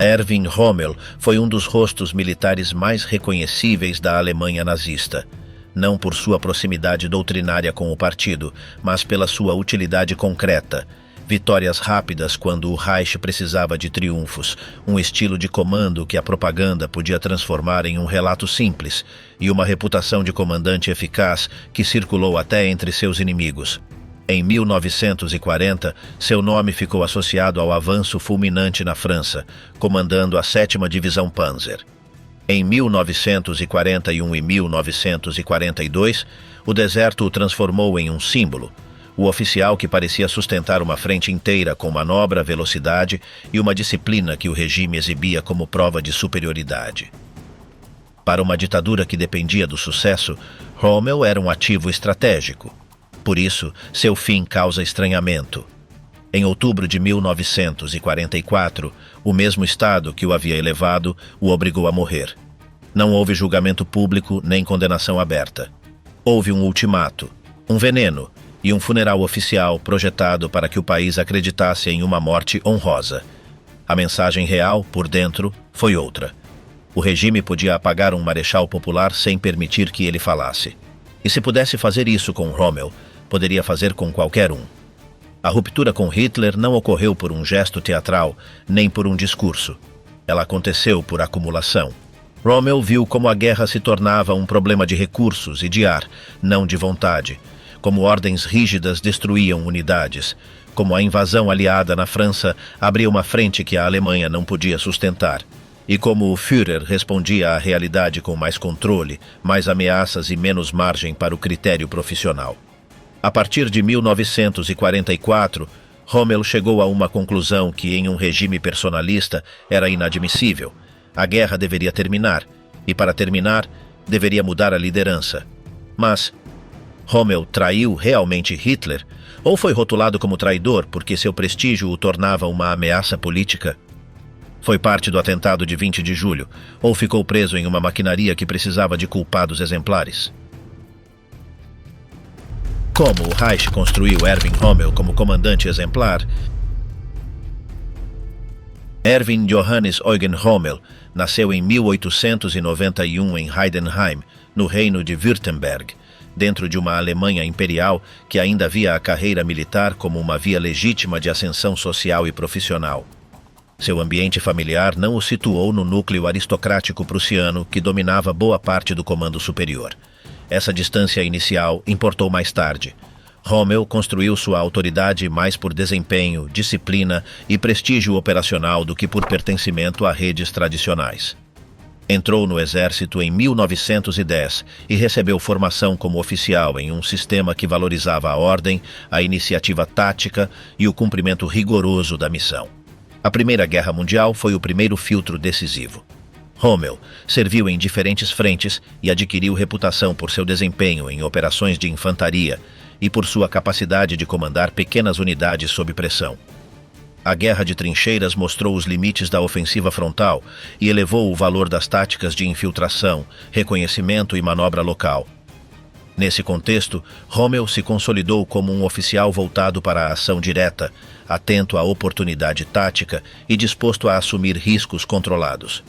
Erwin Rommel foi um dos rostos militares mais reconhecíveis da Alemanha nazista, não por sua proximidade doutrinária com o partido, mas pela sua utilidade concreta. Vitórias rápidas quando o Reich precisava de triunfos, um estilo de comando que a propaganda podia transformar em um relato simples, e uma reputação de comandante eficaz que circulou até entre seus inimigos. Em 1940, seu nome ficou associado ao avanço fulminante na França, comandando a 7ª Divisão Panzer. Em 1941 e 1942, o deserto o transformou em um símbolo. O oficial que parecia sustentar uma frente inteira com manobra, velocidade e uma disciplina que o regime exibia como prova de superioridade. Para uma ditadura que dependia do sucesso, Rommel era um ativo estratégico. Por isso, seu fim causa estranhamento. Em outubro de 1944, o mesmo Estado que o havia elevado o obrigou a morrer. Não houve julgamento público nem condenação aberta. Houve um ultimato, um veneno e um funeral oficial projetado para que o país acreditasse em uma morte honrosa. A mensagem real, por dentro, foi outra. O regime podia apagar um marechal popular sem permitir que ele falasse. E se pudesse fazer isso com Rommel, poderia fazer com qualquer um. A ruptura com Hitler não ocorreu por um gesto teatral, nem por um discurso. Ela aconteceu por acumulação. Rommel viu como a guerra se tornava um problema de recursos e de ar, não de vontade. Como ordens rígidas destruíam unidades. Como a invasão aliada na França abria uma frente que a Alemanha não podia sustentar. E como o Führer respondia à realidade com mais controle, mais ameaças e menos margem para o critério profissional. A partir de 1944, Rommel chegou a uma conclusão que, em um regime personalista, era inadmissível. A guerra deveria terminar, e para terminar, deveria mudar a liderança. Mas Rommel traiu realmente Hitler? Ou foi rotulado como traidor porque seu prestígio o tornava uma ameaça política? Foi parte do atentado de 20 de julho, ou ficou preso em uma maquinaria que precisava de culpados exemplares? Como o Reich construiu Erwin Rommel como comandante exemplar? Erwin Johannes Eugen Rommel nasceu em 1891 em Heidenheim, no Reino de Württemberg, dentro de uma Alemanha imperial que ainda via a carreira militar como uma via legítima de ascensão social e profissional. Seu ambiente familiar não o situou no núcleo aristocrático prussiano que dominava boa parte do comando superior. Essa distância inicial importou mais tarde. Rommel construiu sua autoridade mais por desempenho, disciplina e prestígio operacional do que por pertencimento a redes tradicionais. Entrou no exército em 1910 e recebeu formação como oficial em um sistema que valorizava a ordem, a iniciativa tática e o cumprimento rigoroso da missão. A Primeira Guerra Mundial foi o primeiro filtro decisivo. Rommel serviu em diferentes frentes e adquiriu reputação por seu desempenho em operações de infantaria e por sua capacidade de comandar pequenas unidades sob pressão. A guerra de trincheiras mostrou os limites da ofensiva frontal e elevou o valor das táticas de infiltração, reconhecimento e manobra local. Nesse contexto, Rommel se consolidou como um oficial voltado para a ação direta, atento à oportunidade tática e disposto a assumir riscos controlados.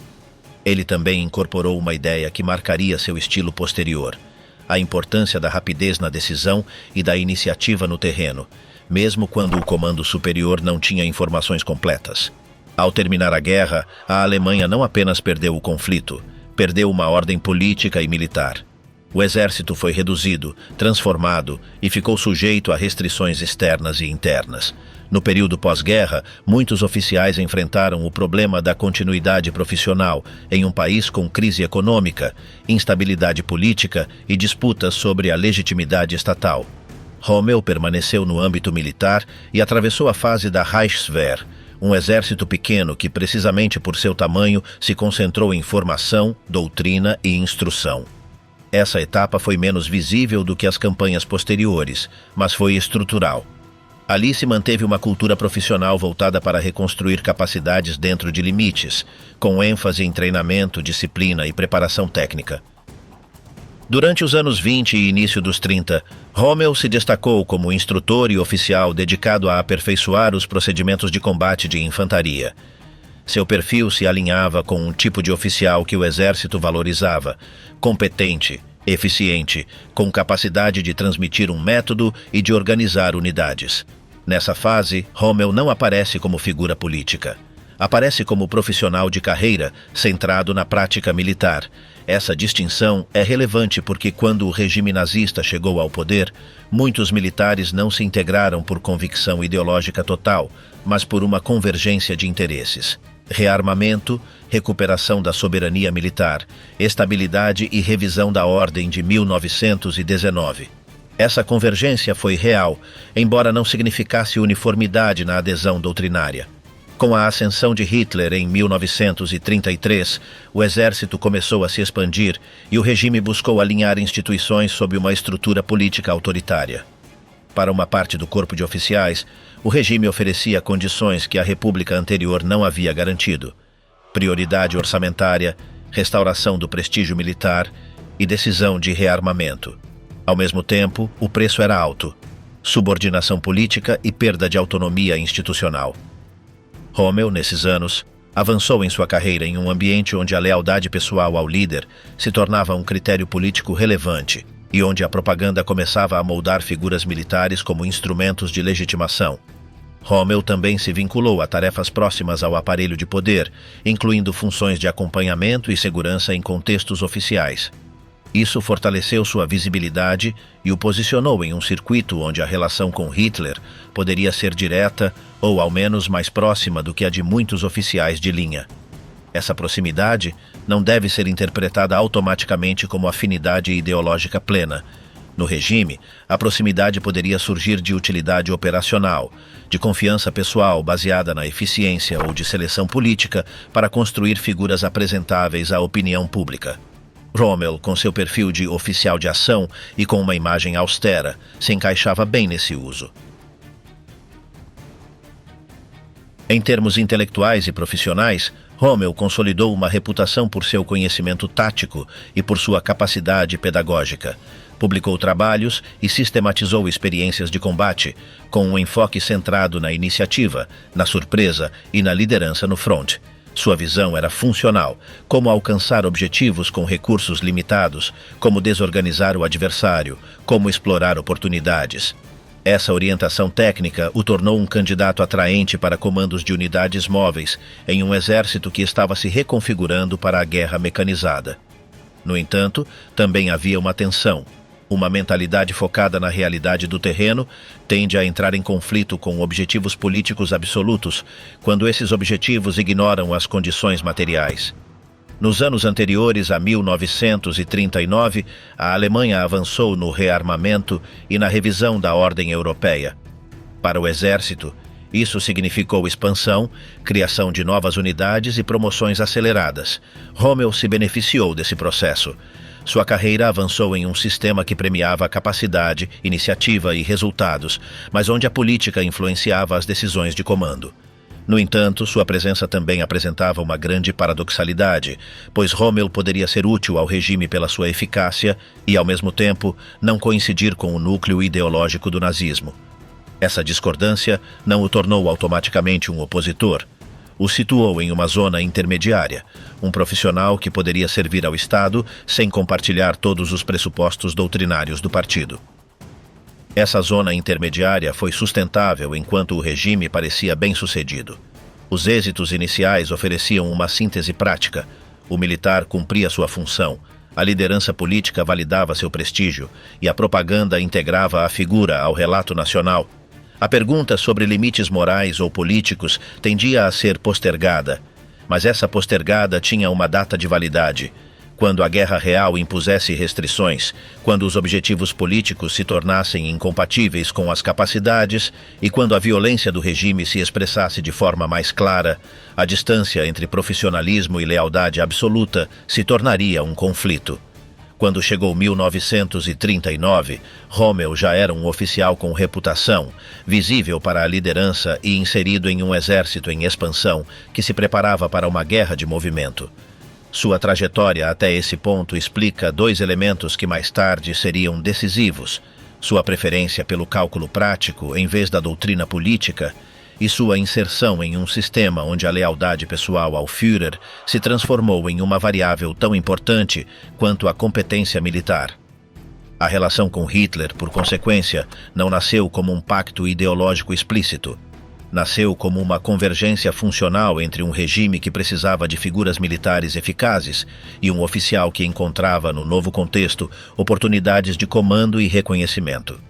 Ele também incorporou uma ideia que marcaria seu estilo posterior: a importância da rapidez na decisão e da iniciativa no terreno, mesmo quando o comando superior não tinha informações completas. Ao terminar a guerra, a Alemanha não apenas perdeu o conflito, perdeu uma ordem política e militar. O exército foi reduzido, transformado e ficou sujeito a restrições externas e internas. No período pós-guerra, muitos oficiais enfrentaram o problema da continuidade profissional em um país com crise econômica, instabilidade política e disputas sobre a legitimidade estatal. Rommel permaneceu no âmbito militar e atravessou a fase da Reichswehr, um exército pequeno que, precisamente por seu tamanho, se concentrou em formação, doutrina e instrução. Essa etapa foi menos visível do que as campanhas posteriores, mas foi estrutural. Ali se manteve uma cultura profissional voltada para reconstruir capacidades dentro de limites, com ênfase em treinamento, disciplina e preparação técnica. Durante os anos 20 e início dos 30, Rommel se destacou como instrutor e oficial dedicado a aperfeiçoar os procedimentos de combate de infantaria. Seu perfil se alinhava com um tipo de oficial que o exército valorizava: competente, eficiente, com capacidade de transmitir um método e de organizar unidades. Nessa fase, Rommel não aparece como figura política. Aparece como profissional de carreira, centrado na prática militar. Essa distinção é relevante porque quando o regime nazista chegou ao poder, muitos militares não se integraram por convicção ideológica total, mas por uma convergência de interesses. Rearmamento, recuperação da soberania militar, estabilidade e revisão da ordem de 1919. Essa convergência foi real, embora não significasse uniformidade na adesão doutrinária. Com a ascensão de Hitler em 1933, o exército começou a se expandir e o regime buscou alinhar instituições sob uma estrutura política autoritária. Para uma parte do corpo de oficiais, o regime oferecia condições que a república anterior não havia garantido: prioridade orçamentária, restauração do prestígio militar e decisão de rearmamento. Ao mesmo tempo, o preço era alto: subordinação política e perda de autonomia institucional. Rommel, nesses anos, avançou em sua carreira em um ambiente onde a lealdade pessoal ao líder se tornava um critério político relevante e onde a propaganda começava a moldar figuras militares como instrumentos de legitimação. Rommel também se vinculou a tarefas próximas ao aparelho de poder, incluindo funções de acompanhamento e segurança em contextos oficiais. Isso fortaleceu sua visibilidade e o posicionou em um circuito onde a relação com Hitler poderia ser direta ou, ao menos, mais próxima do que a de muitos oficiais de linha. Essa proximidade não deve ser interpretada automaticamente como afinidade ideológica plena. No regime, a proximidade poderia surgir de utilidade operacional, de confiança pessoal baseada na eficiência ou de seleção política para construir figuras apresentáveis à opinião pública. Rommel, com seu perfil de oficial de ação e com uma imagem austera, se encaixava bem nesse uso. Em termos intelectuais e profissionais, Rommel consolidou uma reputação por seu conhecimento tático e por sua capacidade pedagógica. Publicou trabalhos e sistematizou experiências de combate, com um enfoque centrado na iniciativa, na surpresa e na liderança no front. Sua visão era funcional: como alcançar objetivos com recursos limitados, como desorganizar o adversário, como explorar oportunidades. Essa orientação técnica o tornou um candidato atraente para comandos de unidades móveis em um exército que estava se reconfigurando para a guerra mecanizada. No entanto, também havia uma tensão. Uma mentalidade focada na realidade do terreno tende a entrar em conflito com objetivos políticos absolutos, quando esses objetivos ignoram as condições materiais. Nos anos anteriores a 1939, a Alemanha avançou no rearmamento e na revisão da ordem europeia. Para o exército, isso significou expansão, criação de novas unidades e promoções aceleradas. Rommel se beneficiou desse processo. Sua carreira avançou em um sistema que premiava a capacidade, iniciativa e resultados, mas onde a política influenciava as decisões de comando. No entanto, sua presença também apresentava uma grande paradoxalidade, pois Rommel poderia ser útil ao regime pela sua eficácia e, ao mesmo tempo, não coincidir com o núcleo ideológico do nazismo. Essa discordância não o tornou automaticamente um opositor. O situou em uma zona intermediária, um profissional que poderia servir ao Estado sem compartilhar todos os pressupostos doutrinários do partido. Essa zona intermediária foi sustentável enquanto o regime parecia bem-sucedido. Os êxitos iniciais ofereciam uma síntese prática. O militar cumpria sua função, a liderança política validava seu prestígio e a propaganda integrava a figura ao relato nacional. A pergunta sobre limites morais ou políticos tendia a ser postergada, mas essa postergada tinha uma data de validade: quando a guerra real impusesse restrições, quando os objetivos políticos se tornassem incompatíveis com as capacidades e quando a violência do regime se expressasse de forma mais clara, a distância entre profissionalismo e lealdade absoluta se tornaria um conflito. Quando chegou 1939, Rommel já era um oficial com reputação, visível para a liderança e inserido em um exército em expansão que se preparava para uma guerra de movimento. Sua trajetória até esse ponto explica dois elementos que mais tarde seriam decisivos: sua preferência pelo cálculo prático em vez da doutrina política e sua inserção em um sistema onde a lealdade pessoal ao Führer se transformou em uma variável tão importante quanto a competência militar. A relação com Hitler, por consequência, não nasceu como um pacto ideológico explícito. Nasceu como uma convergência funcional entre um regime que precisava de figuras militares eficazes e um oficial que encontrava, no novo contexto, oportunidades de comando e reconhecimento.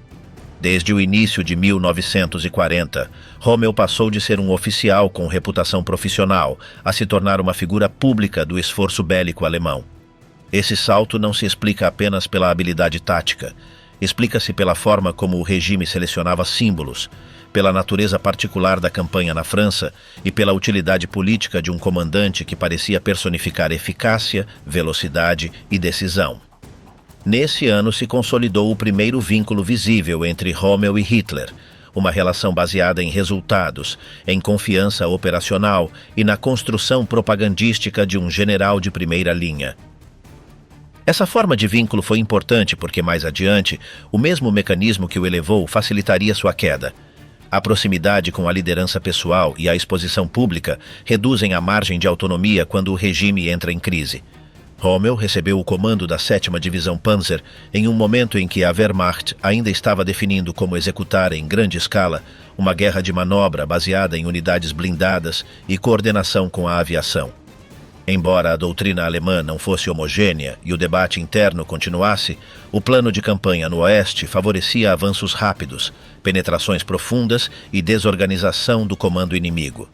Desde o início de 1940, Rommel passou de ser um oficial com reputação profissional a se tornar uma figura pública do esforço bélico alemão. Esse salto não se explica apenas pela habilidade tática, explica-se pela forma como o regime selecionava símbolos, pela natureza particular da campanha na França e pela utilidade política de um comandante que parecia personificar eficácia, velocidade e decisão. Nesse ano se consolidou o primeiro vínculo visível entre Rommel e Hitler, uma relação baseada em resultados, em confiança operacional e na construção propagandística de um general de primeira linha. Essa forma de vínculo foi importante porque, mais adiante, o mesmo mecanismo que o elevou facilitaria sua queda. A proximidade com a liderança pessoal e a exposição pública reduzem a margem de autonomia quando o regime entra em crise. Rommel recebeu o comando da 7ª Divisão Panzer em um momento em que a Wehrmacht ainda estava definindo como executar em grande escala uma guerra de manobra baseada em unidades blindadas e coordenação com a aviação. Embora a doutrina alemã não fosse homogênea e o debate interno continuasse, o plano de campanha no Oeste favorecia avanços rápidos, penetrações profundas e desorganização do comando inimigo.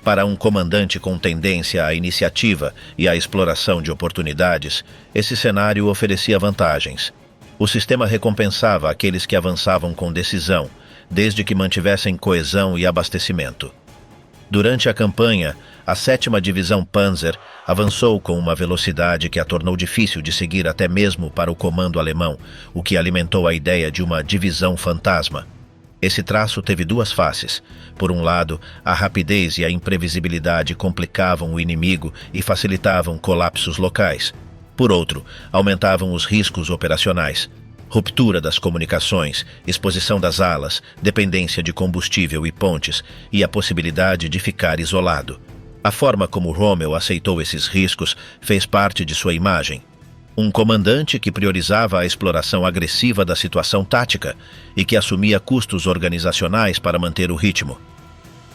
Para um comandante com tendência à iniciativa e à exploração de oportunidades, esse cenário oferecia vantagens. O sistema recompensava aqueles que avançavam com decisão, desde que mantivessem coesão e abastecimento. Durante a campanha, a 7ª Divisão Panzer avançou com uma velocidade que a tornou difícil de seguir até mesmo para o comando alemão, o que alimentou a ideia de uma divisão fantasma. Esse traço teve duas faces. Por um lado, a rapidez e a imprevisibilidade complicavam o inimigo e facilitavam colapsos locais. Por outro, aumentavam os riscos operacionais. Ruptura das comunicações, exposição das alas, dependência de combustível e pontes e a possibilidade de ficar isolado. A forma como Rommel aceitou esses riscos fez parte de sua imagem. Um comandante que priorizava a exploração agressiva da situação tática e que assumia custos organizacionais para manter o ritmo.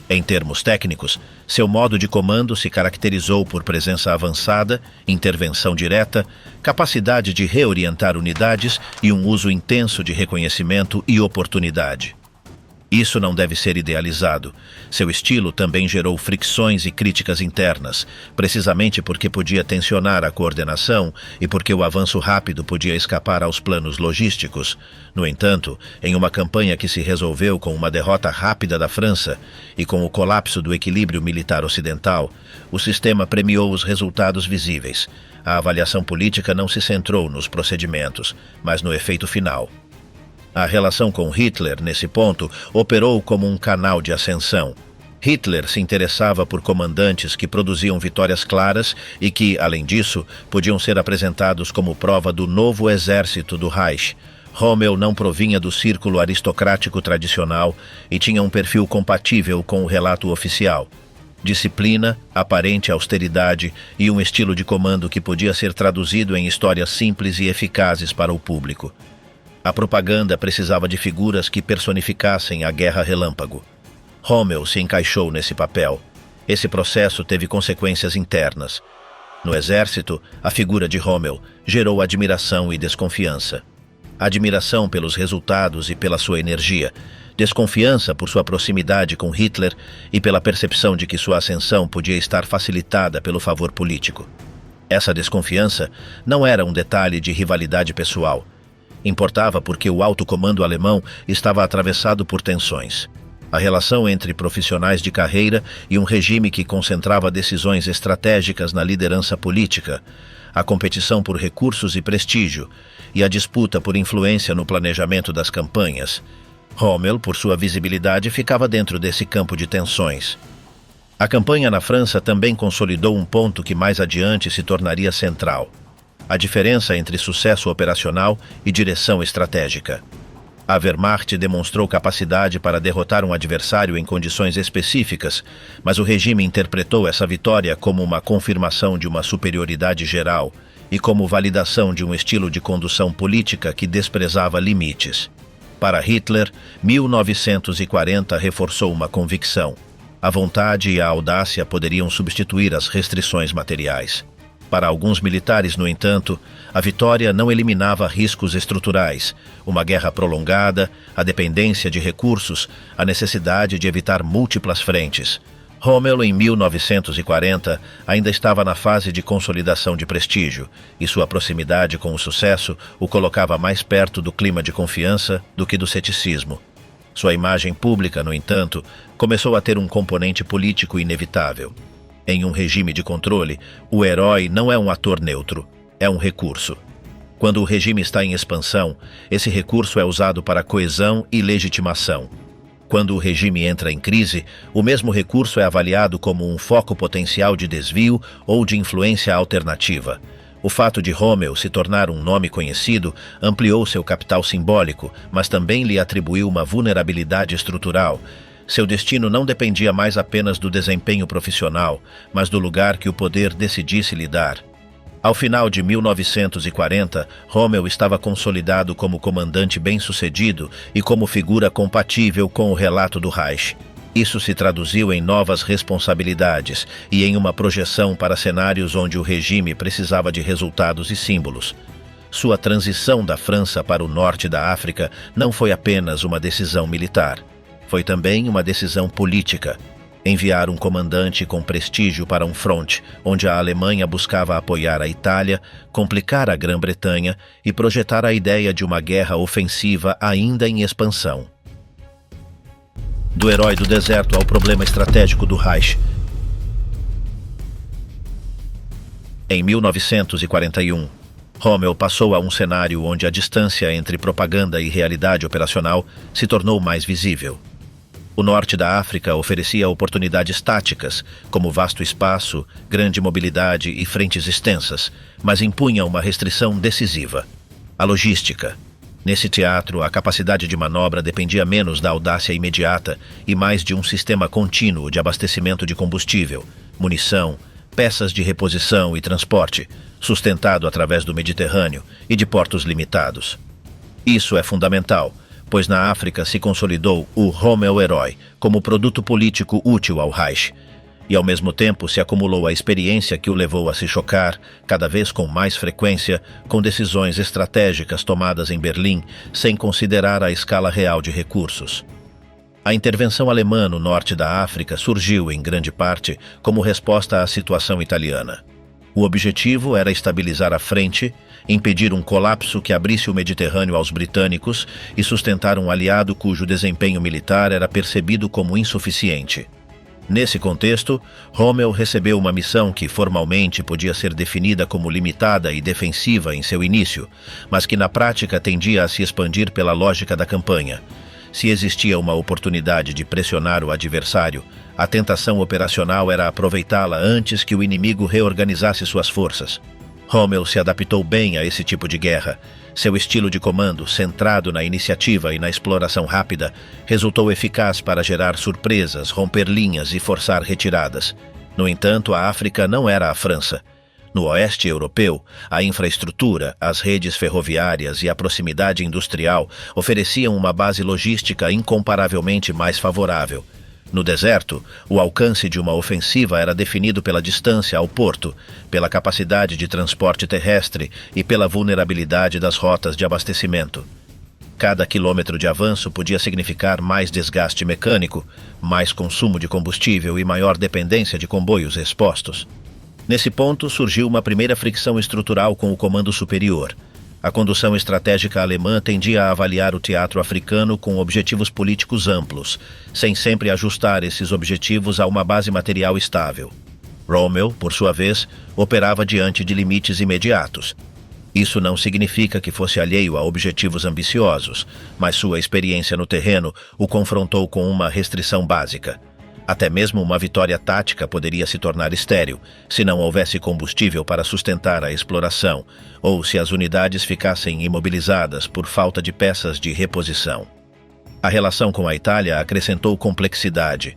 Em termos técnicos, seu modo de comando se caracterizou por presença avançada, intervenção direta, capacidade de reorientar unidades e um uso intenso de reconhecimento e oportunidade. Isso não deve ser idealizado. Seu estilo também gerou fricções e críticas internas, precisamente porque podia tensionar a coordenação e porque o avanço rápido podia escapar aos planos logísticos. No entanto, em uma campanha que se resolveu com uma derrota rápida da França e com o colapso do equilíbrio militar ocidental, o sistema premiou os resultados visíveis. A avaliação política não se centrou nos procedimentos, mas no efeito final. A relação com Hitler, nesse ponto, operou como um canal de ascensão. Hitler se interessava por comandantes que produziam vitórias claras e que, além disso, podiam ser apresentados como prova do novo exército do Reich. Rommel não provinha do círculo aristocrático tradicional e tinha um perfil compatível com o relato oficial. Disciplina, aparente austeridade e um estilo de comando que podia ser traduzido em histórias simples e eficazes para o público. A propaganda precisava de figuras que personificassem a guerra relâmpago. Rommel se encaixou nesse papel. Esse processo teve consequências internas. No exército, a figura de Rommel gerou admiração e desconfiança. Admiração pelos resultados e pela sua energia, desconfiança por sua proximidade com Hitler e pela percepção de que sua ascensão podia estar facilitada pelo favor político. Essa desconfiança não era um detalhe de rivalidade pessoal. Importava porque o alto comando alemão estava atravessado por tensões. A relação entre profissionais de carreira e um regime que concentrava decisões estratégicas na liderança política, a competição por recursos e prestígio, e a disputa por influência no planejamento das campanhas. Rommel, por sua visibilidade, ficava dentro desse campo de tensões. A campanha na França também consolidou um ponto que mais adiante se tornaria central: a diferença entre sucesso operacional e direção estratégica. A Wehrmacht demonstrou capacidade para derrotar um adversário em condições específicas, mas o regime interpretou essa vitória como uma confirmação de uma superioridade geral e como validação de um estilo de condução política que desprezava limites. Para Hitler, 1940 reforçou uma convicção: a vontade e a audácia poderiam substituir as restrições materiais. Para alguns militares, no entanto, a vitória não eliminava riscos estruturais, uma guerra prolongada, a dependência de recursos, a necessidade de evitar múltiplas frentes. Rommel, em 1940, ainda estava na fase de consolidação de prestígio, e sua proximidade com o sucesso o colocava mais perto do clima de confiança do que do ceticismo. Sua imagem pública, no entanto, começou a ter um componente político inevitável. Em um regime de controle, o herói não é um ator neutro, é um recurso. Quando o regime está em expansão, esse recurso é usado para coesão e legitimação. Quando o regime entra em crise, o mesmo recurso é avaliado como um foco potencial de desvio ou de influência alternativa. O fato de Rommel se tornar um nome conhecido ampliou seu capital simbólico, mas também lhe atribuiu uma vulnerabilidade estrutural. Seu destino não dependia mais apenas do desempenho profissional, mas do lugar que o poder decidisse lhe dar. Ao final de 1940, Rommel estava consolidado como comandante bem-sucedido e como figura compatível com o relato do Reich. Isso se traduziu em novas responsabilidades e em uma projeção para cenários onde o regime precisava de resultados e símbolos. Sua transição da França para o norte da África não foi apenas uma decisão militar. Foi também uma decisão política. Enviar um comandante com prestígio para um fronte, onde a Alemanha buscava apoiar a Itália, complicar a Grã-Bretanha e projetar a ideia de uma guerra ofensiva ainda em expansão. Do herói do deserto ao problema estratégico do Reich. Em 1941, Rommel passou a um cenário onde a distância entre propaganda e realidade operacional se tornou mais visível. O norte da África oferecia oportunidades táticas, como vasto espaço, grande mobilidade e frentes extensas, mas impunha uma restrição decisiva: a logística. Nesse teatro, a capacidade de manobra dependia menos da audácia imediata e mais de um sistema contínuo de abastecimento de combustível, munição, peças de reposição e transporte, sustentado através do Mediterrâneo e de portos limitados. Isso é fundamental, pois na África se consolidou o Rommel-herói como produto político útil ao Reich, e ao mesmo tempo se acumulou a experiência que o levou a se chocar, cada vez com mais frequência, com decisões estratégicas tomadas em Berlim sem considerar a escala real de recursos. A intervenção alemã no norte da África surgiu, em grande parte, como resposta à situação italiana. O objetivo era estabilizar a frente, impedir um colapso que abrisse o Mediterrâneo aos britânicos e sustentar um aliado cujo desempenho militar era percebido como insuficiente. Nesse contexto, Rommel recebeu uma missão que formalmente podia ser definida como limitada e defensiva em seu início, mas que na prática tendia a se expandir pela lógica da campanha. Se existia uma oportunidade de pressionar o adversário, a tentação operacional era aproveitá-la antes que o inimigo reorganizasse suas forças. Rommel se adaptou bem a esse tipo de guerra. Seu estilo de comando, centrado na iniciativa e na exploração rápida, resultou eficaz para gerar surpresas, romper linhas e forçar retiradas. No entanto, a África não era a França. No oeste europeu, a infraestrutura, as redes ferroviárias e a proximidade industrial ofereciam uma base logística incomparavelmente mais favorável. No deserto, o alcance de uma ofensiva era definido pela distância ao porto, pela capacidade de transporte terrestre e pela vulnerabilidade das rotas de abastecimento. Cada quilômetro de avanço podia significar mais desgaste mecânico, mais consumo de combustível e maior dependência de comboios expostos. Nesse ponto, surgiu uma primeira fricção estrutural com o comando superior. A condução estratégica alemã tendia a avaliar o teatro africano com objetivos políticos amplos, sem sempre ajustar esses objetivos a uma base material estável. Rommel, por sua vez, operava diante de limites imediatos. Isso não significa que fosse alheio a objetivos ambiciosos, mas sua experiência no terreno o confrontou com uma restrição básica. Até mesmo uma vitória tática poderia se tornar estéril, se não houvesse combustível para sustentar a exploração, ou se as unidades ficassem imobilizadas por falta de peças de reposição. A relação com a Itália acrescentou complexidade.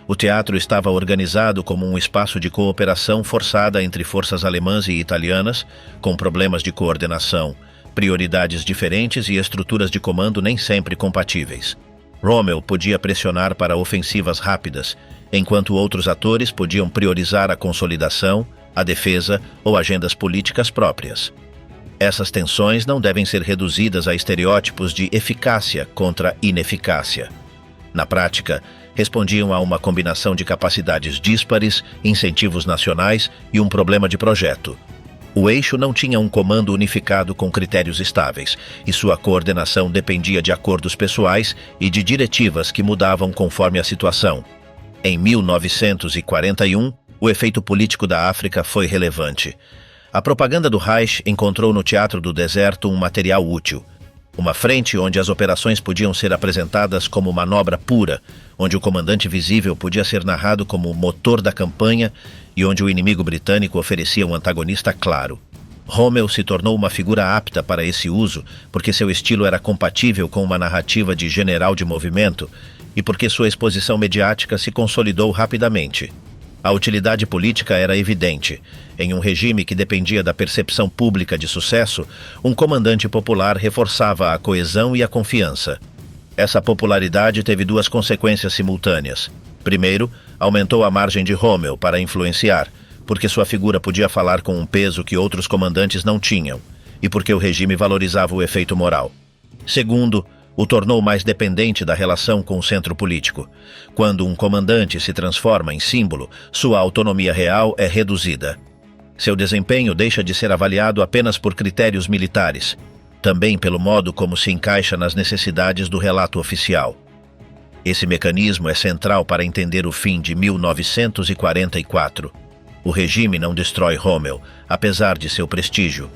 O teatro estava organizado como um espaço de cooperação forçada entre forças alemãs e italianas, com problemas de coordenação, prioridades diferentes e estruturas de comando nem sempre compatíveis. Rommel podia pressionar para ofensivas rápidas, enquanto outros atores podiam priorizar a consolidação, a defesa ou agendas políticas próprias. Essas tensões não devem ser reduzidas a estereótipos de eficácia contra ineficácia. Na prática, respondiam a uma combinação de capacidades díspares, incentivos nacionais e um problema de projeto. O eixo não tinha um comando unificado com critérios estáveis, e sua coordenação dependia de acordos pessoais e de diretivas que mudavam conforme a situação. Em 1941, o efeito político da África foi relevante. A propaganda do Reich encontrou no Teatro do Deserto um material útil. Uma frente onde as operações podiam ser apresentadas como manobra pura, onde o comandante visível podia ser narrado como o motor da campanha e onde o inimigo britânico oferecia um antagonista claro. Rommel se tornou uma figura apta para esse uso porque seu estilo era compatível com uma narrativa de general de movimento e porque sua exposição mediática se consolidou rapidamente. A utilidade política era evidente. Em um regime que dependia da percepção pública de sucesso, um comandante popular reforçava a coesão e a confiança. Essa popularidade teve duas consequências simultâneas. Primeiro, aumentou a margem de Rommel para influenciar, porque sua figura podia falar com um peso que outros comandantes não tinham, e porque o regime valorizava o efeito moral. Segundo, o tornou mais dependente da relação com o centro político. Quando um comandante se transforma em símbolo, sua autonomia real é reduzida. Seu desempenho deixa de ser avaliado apenas por critérios militares, também pelo modo como se encaixa nas necessidades do relato oficial. Esse mecanismo é central para entender o fim de 1944. O regime não destrói Rommel, apesar de seu prestígio,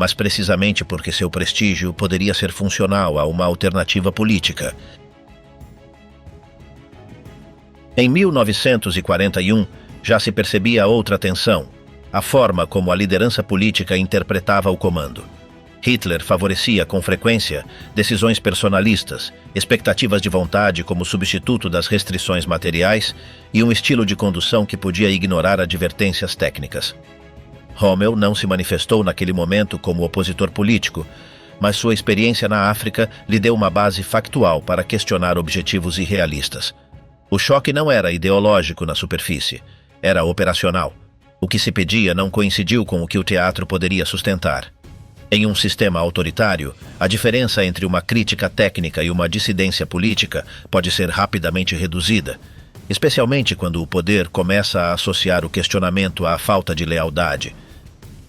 mas precisamente porque seu prestígio poderia ser funcional a uma alternativa política. Em 1941, já se percebia outra tensão, a forma como a liderança política interpretava o comando. Hitler favorecia com frequência decisões personalistas, expectativas de vontade como substituto das restrições materiais e um estilo de condução que podia ignorar advertências técnicas. Rommel não se manifestou naquele momento como opositor político, mas sua experiência na África lhe deu uma base factual para questionar objetivos irrealistas. O choque não era ideológico na superfície, era operacional. O que se pedia não coincidiu com o que o teatro poderia sustentar. Em um sistema autoritário, a diferença entre uma crítica técnica e uma dissidência política pode ser rapidamente reduzida, especialmente quando o poder começa a associar o questionamento à falta de lealdade.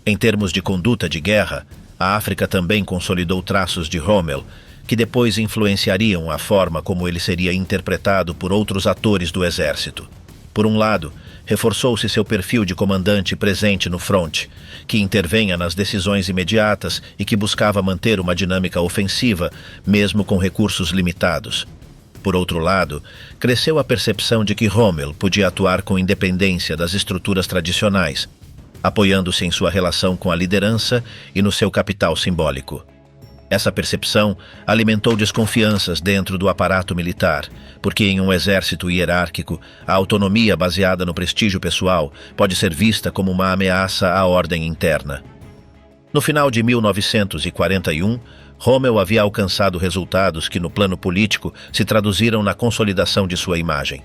Em termos de conduta de guerra, a África também consolidou traços de Rommel, que depois influenciariam a forma como ele seria interpretado por outros atores do exército. Por um lado, reforçou-se seu perfil de comandante presente no fronte, que intervenha nas decisões imediatas e que buscava manter uma dinâmica ofensiva, mesmo com recursos limitados. Por outro lado, cresceu a percepção de que Rommel podia atuar com independência das estruturas tradicionais, apoiando-se em sua relação com a liderança e no seu capital simbólico. Essa percepção alimentou desconfianças dentro do aparato militar, porque em um exército hierárquico, a autonomia baseada no prestígio pessoal pode ser vista como uma ameaça à ordem interna. No final de 1941, Rommel havia alcançado resultados que, no plano político, se traduziram na consolidação de sua imagem.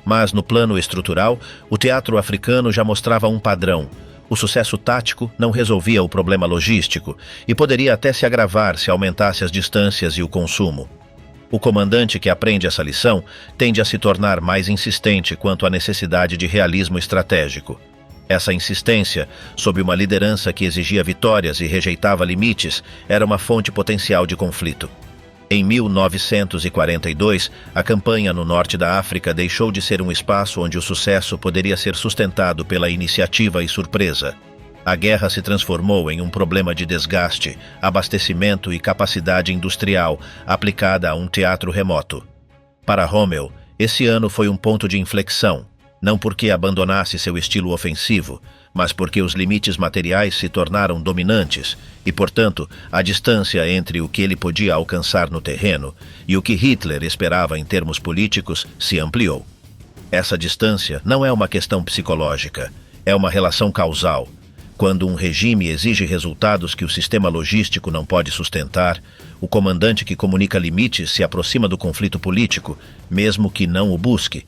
Mas, no plano estrutural, o teatro africano já mostrava um padrão. O sucesso tático não resolvia o problema logístico e poderia até se agravar se aumentasse as distâncias e o consumo. O comandante que aprende essa lição tende a se tornar mais insistente quanto à necessidade de realismo estratégico. Essa insistência, sob uma liderança que exigia vitórias e rejeitava limites, era uma fonte potencial de conflito. Em 1942, a campanha no norte da África deixou de ser um espaço onde o sucesso poderia ser sustentado pela iniciativa e surpresa. A guerra se transformou em um problema de desgaste, abastecimento e capacidade industrial aplicada a um teatro remoto. Para Rommel, Esse ano foi um ponto de inflexão, não porque abandonasse seu estilo ofensivo, mas porque os limites materiais se tornaram dominantes e, portanto, a distância entre o que ele podia alcançar no terreno e o que Hitler esperava em termos políticos se ampliou. Essa distância não é uma questão psicológica, é uma relação causal. Quando um regime exige resultados que o sistema logístico não pode sustentar, o comandante que comunica limites se aproxima do conflito político, mesmo que não o busque.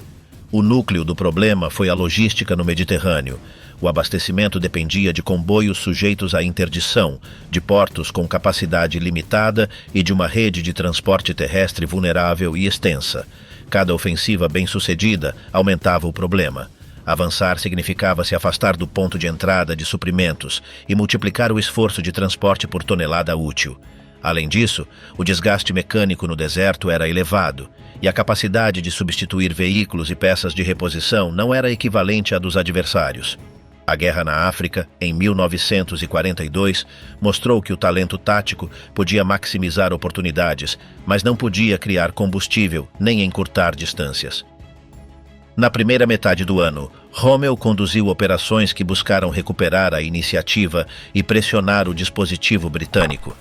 O núcleo do problema foi a logística no Mediterrâneo. O abastecimento dependia de comboios sujeitos à interdição, de portos com capacidade limitada e de uma rede de transporte terrestre vulnerável e extensa. Cada ofensiva bem-sucedida aumentava o problema. Avançar significava se afastar do ponto de entrada de suprimentos e multiplicar o esforço de transporte por tonelada útil. Além disso, o desgaste mecânico no deserto era elevado, e a capacidade de substituir veículos e peças de reposição não era equivalente à dos adversários. A guerra na África, em 1942, mostrou que o talento tático podia maximizar oportunidades, mas não podia criar combustível nem encurtar distâncias. Na primeira metade do ano, Rommel conduziu operações que buscaram recuperar a iniciativa e pressionar o dispositivo britânico.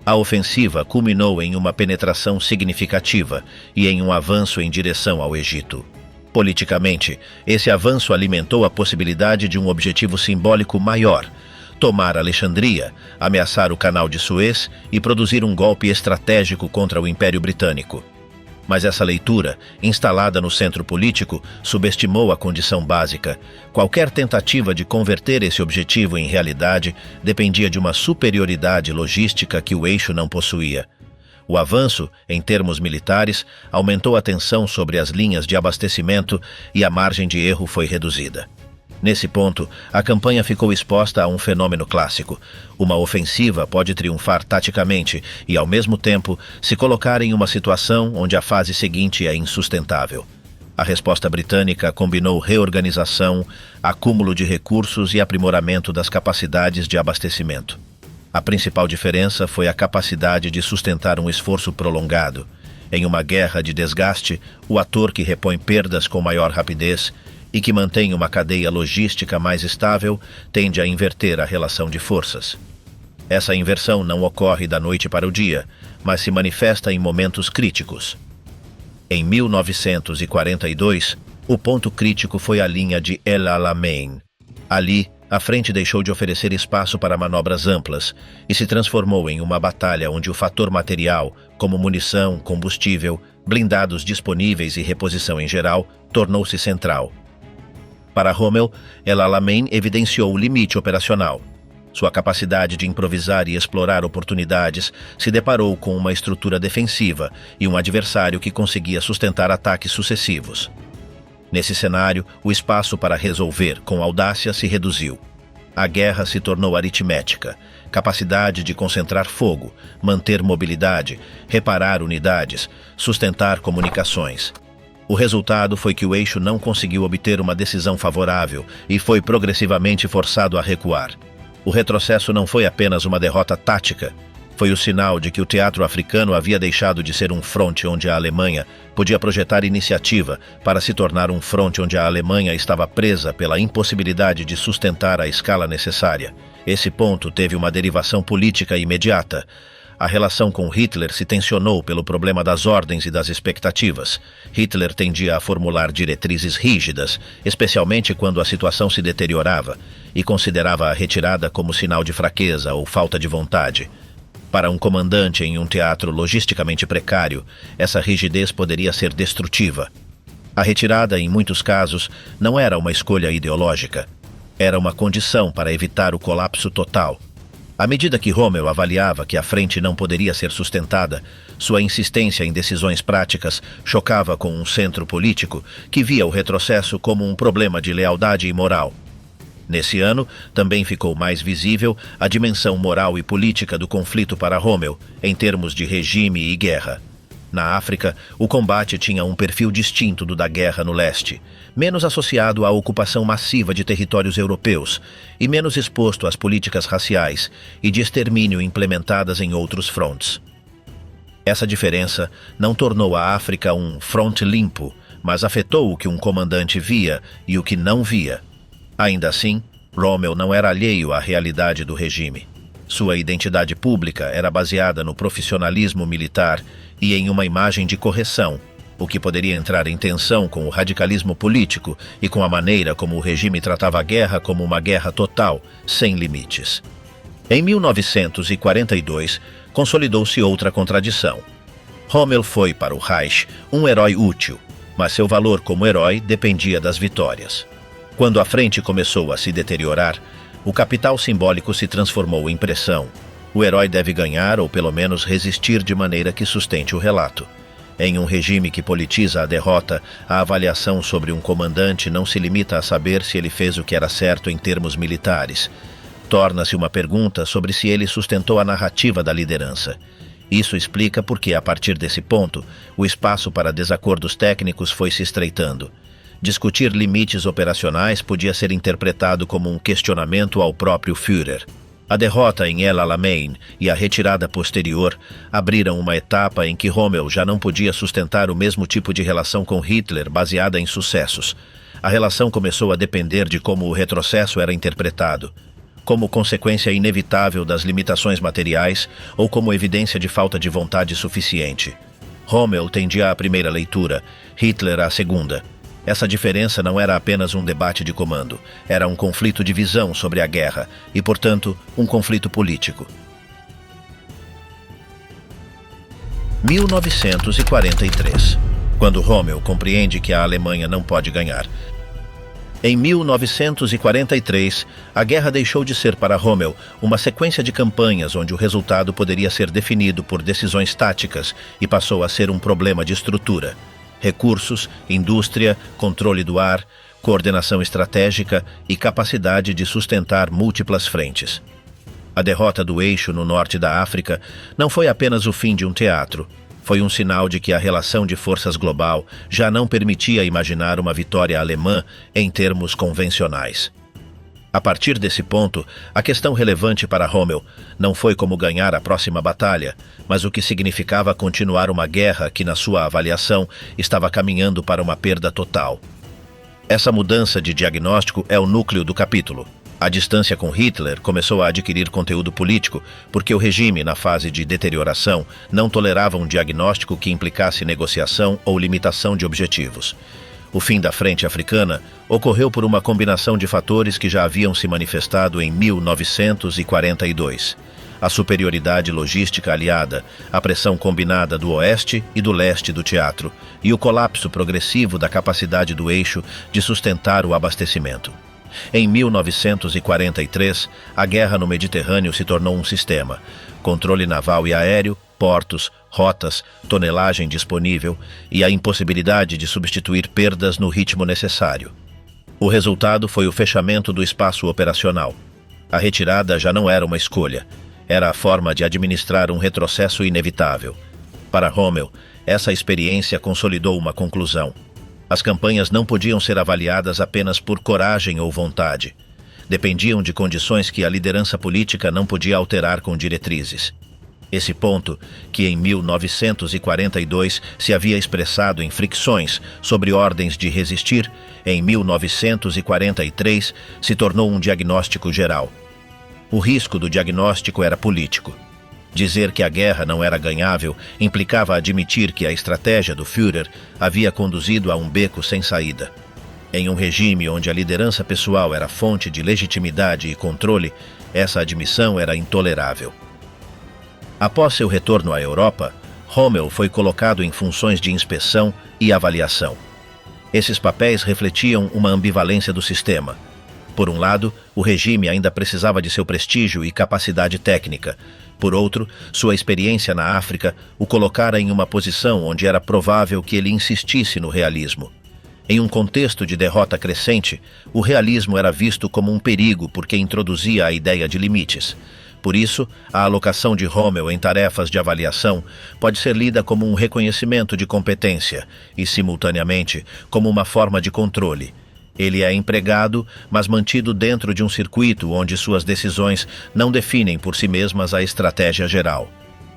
A ofensiva culminou em uma penetração significativa e em um avanço em direção ao Egito. Politicamente, esse avanço alimentou a possibilidade de um objetivo simbólico maior: tomar Alexandria, ameaçar o Canal de Suez e produzir um golpe estratégico contra o Império Britânico. Mas essa leitura, instalada no centro político, subestimou a condição básica. Qualquer tentativa de converter esse objetivo em realidade dependia de uma superioridade logística que o eixo não possuía. O avanço, em termos militares, aumentou a tensão sobre as linhas de abastecimento e a margem de erro foi reduzida. Nesse ponto, a campanha ficou exposta a um fenômeno clássico. Uma ofensiva pode triunfar taticamente e, ao mesmo tempo, se colocar em uma situação onde a fase seguinte é insustentável. A resposta britânica combinou reorganização, acúmulo de recursos e aprimoramento das capacidades de abastecimento. A principal diferença foi a capacidade de sustentar um esforço prolongado. Em uma guerra de desgaste, o ator que repõe perdas com maior rapidez e que mantém uma cadeia logística mais estável tende a inverter a relação de forças. Essa inversão não ocorre da noite para o dia, mas se manifesta em momentos críticos. Em 1942, o ponto crítico foi a linha de El Alamein. Ali, a frente deixou de oferecer espaço para manobras amplas e se transformou em uma batalha onde o fator material, como munição, combustível, blindados disponíveis e reposição em geral, tornou-se central. Para Rommel, El Alamein evidenciou o limite operacional. Sua capacidade de improvisar e explorar oportunidades se deparou com uma estrutura defensiva e um adversário que conseguia sustentar ataques sucessivos. Nesse cenário, o espaço para resolver com audácia se reduziu. A guerra se tornou aritmética, capacidade de concentrar fogo, manter mobilidade, reparar unidades, sustentar comunicações. O resultado foi que o eixo não conseguiu obter uma decisão favorável e foi progressivamente forçado a recuar. O retrocesso não foi apenas uma derrota tática, foi o sinal de que o teatro africano havia deixado de ser um fronte onde a Alemanha podia projetar iniciativa para se tornar um fronte onde a Alemanha estava presa pela impossibilidade de sustentar a escala necessária. Esse ponto teve uma derivação política imediata. A relação com Hitler se tensionou pelo problema das ordens e das expectativas. Hitler tendia a formular diretrizes rígidas, especialmente quando a situação se deteriorava, e considerava a retirada como sinal de fraqueza ou falta de vontade. Para um comandante em um teatro logisticamente precário, essa rigidez poderia ser destrutiva. A retirada, em muitos casos, não era uma escolha ideológica. Era uma condição para evitar o colapso total. À medida que Rommel avaliava que a frente não poderia ser sustentada, sua insistência em decisões práticas chocava com um centro político que via o retrocesso como um problema de lealdade e moral. Nesse ano, também ficou mais visível a dimensão moral e política do conflito para Rommel, em termos de regime e guerra. Na África, o combate tinha um perfil distinto do da guerra no leste, menos associado à ocupação massiva de territórios europeus e menos exposto às políticas raciais e de extermínio implementadas em outros frontes. Essa diferença não tornou a África um fronte limpo, mas afetou o que um comandante via e o que não via. Ainda assim, Rommel não era alheio à realidade do regime. Sua identidade pública era baseada no profissionalismo militar e em uma imagem de correção, o que poderia entrar em tensão com o radicalismo político e com a maneira como o regime tratava a guerra como uma guerra total, sem limites. Em 1942, consolidou-se outra contradição. Rommel foi para o Reich um herói útil, mas seu valor como herói dependia das vitórias. Quando a frente começou a se deteriorar, o capital simbólico se transformou em pressão. O herói deve ganhar ou pelo menos resistir de maneira que sustente o relato. Em um regime que politiza a derrota, a avaliação sobre um comandante não se limita a saber se ele fez o que era certo em termos militares. Torna-se uma pergunta sobre se ele sustentou a narrativa da liderança. Isso explica por que, a partir desse ponto, o espaço para desacordos técnicos foi se estreitando. Discutir limites operacionais podia ser interpretado como um questionamento ao próprio Führer. A derrota em El Alamein e a retirada posterior abriram uma etapa em que Rommel já não podia sustentar o mesmo tipo de relação com Hitler baseada em sucessos. A relação começou a depender de como o retrocesso era interpretado, como consequência inevitável das limitações materiais ou como evidência de falta de vontade suficiente. Rommel tendia à primeira leitura, Hitler à segunda. Essa diferença não era apenas um debate de comando, era um conflito de visão sobre a guerra e, portanto, um conflito político. 1943. Quando Rommel compreende que a Alemanha não pode ganhar. Em 1943, a guerra deixou de ser para Rommel uma sequência de campanhas onde o resultado poderia ser definido por decisões táticas e passou a ser um problema de estrutura. Recursos, indústria, controle do ar, coordenação estratégica e capacidade de sustentar múltiplas frentes. A derrota do eixo no norte da África não foi apenas o fim de um teatro, foi um sinal de que a relação de forças global já não permitia imaginar uma vitória alemã em termos convencionais. A partir desse ponto, a questão relevante para Rommel não foi como ganhar a próxima batalha, mas o que significava continuar uma guerra que, na sua avaliação, estava caminhando para uma perda total. Essa mudança de diagnóstico é o núcleo do capítulo. A distância com Hitler começou a adquirir conteúdo político porque o regime, na fase de deterioração, não tolerava um diagnóstico que implicasse negociação ou limitação de objetivos. O fim da Frente Africana ocorreu por uma combinação de fatores que já haviam se manifestado em 1942. A superioridade logística aliada, a pressão combinada do oeste e do leste do teatro e o colapso progressivo da capacidade do eixo de sustentar o abastecimento. Em 1943, a guerra no Mediterrâneo se tornou um sistema. Controle naval e aéreo, portos, rotas, tonelagem disponível e a impossibilidade de substituir perdas no ritmo necessário. O resultado foi o fechamento do espaço operacional. A retirada já não era uma escolha, era a forma de administrar um retrocesso inevitável. Para Rommel, essa experiência consolidou uma conclusão. As campanhas não podiam ser avaliadas apenas por coragem ou vontade. Dependiam de condições que a liderança política não podia alterar com diretrizes. Esse ponto, que em 1942 se havia expressado em fricções sobre ordens de resistir, em 1943 se tornou um diagnóstico geral. O risco do diagnóstico era político. Dizer que a guerra não era ganhável implicava admitir que a estratégia do Führer havia conduzido a um beco sem saída. Em um regime onde a liderança pessoal era fonte de legitimidade e controle, essa admissão era intolerável. Após seu retorno à Europa, Rommel foi colocado em funções de inspeção e avaliação. Esses papéis refletiam uma ambivalência do sistema. Por um lado, o regime ainda precisava de seu prestígio e capacidade técnica. Por outro, sua experiência na África o colocara em uma posição onde era provável que ele insistisse no realismo. Em um contexto de derrota crescente, o realismo era visto como um perigo porque introduzia a ideia de limites. Por isso, a alocação de Rommel em tarefas de avaliação pode ser lida como um reconhecimento de competência e, simultaneamente, como uma forma de controle. Ele é empregado, mas mantido dentro de um circuito onde suas decisões não definem por si mesmas a estratégia geral.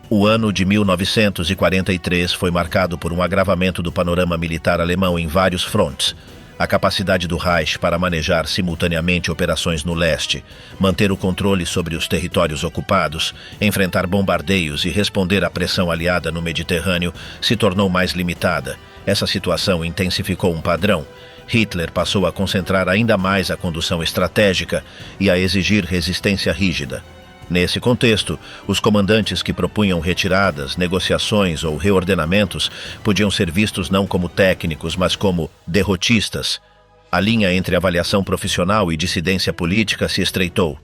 O ano de 1943 foi marcado por um agravamento do panorama militar alemão em vários frontes. A capacidade do Reich para manejar simultaneamente operações no leste, manter o controle sobre os territórios ocupados, enfrentar bombardeios e responder à pressão aliada no Mediterrâneo se tornou mais limitada. Essa situação intensificou um padrão. Hitler passou a concentrar ainda mais a condução estratégica e a exigir resistência rígida. Nesse contexto, os comandantes que propunham retiradas, negociações ou reordenamentos podiam ser vistos não como técnicos, mas como derrotistas. A linha entre avaliação profissional e dissidência política se estreitou.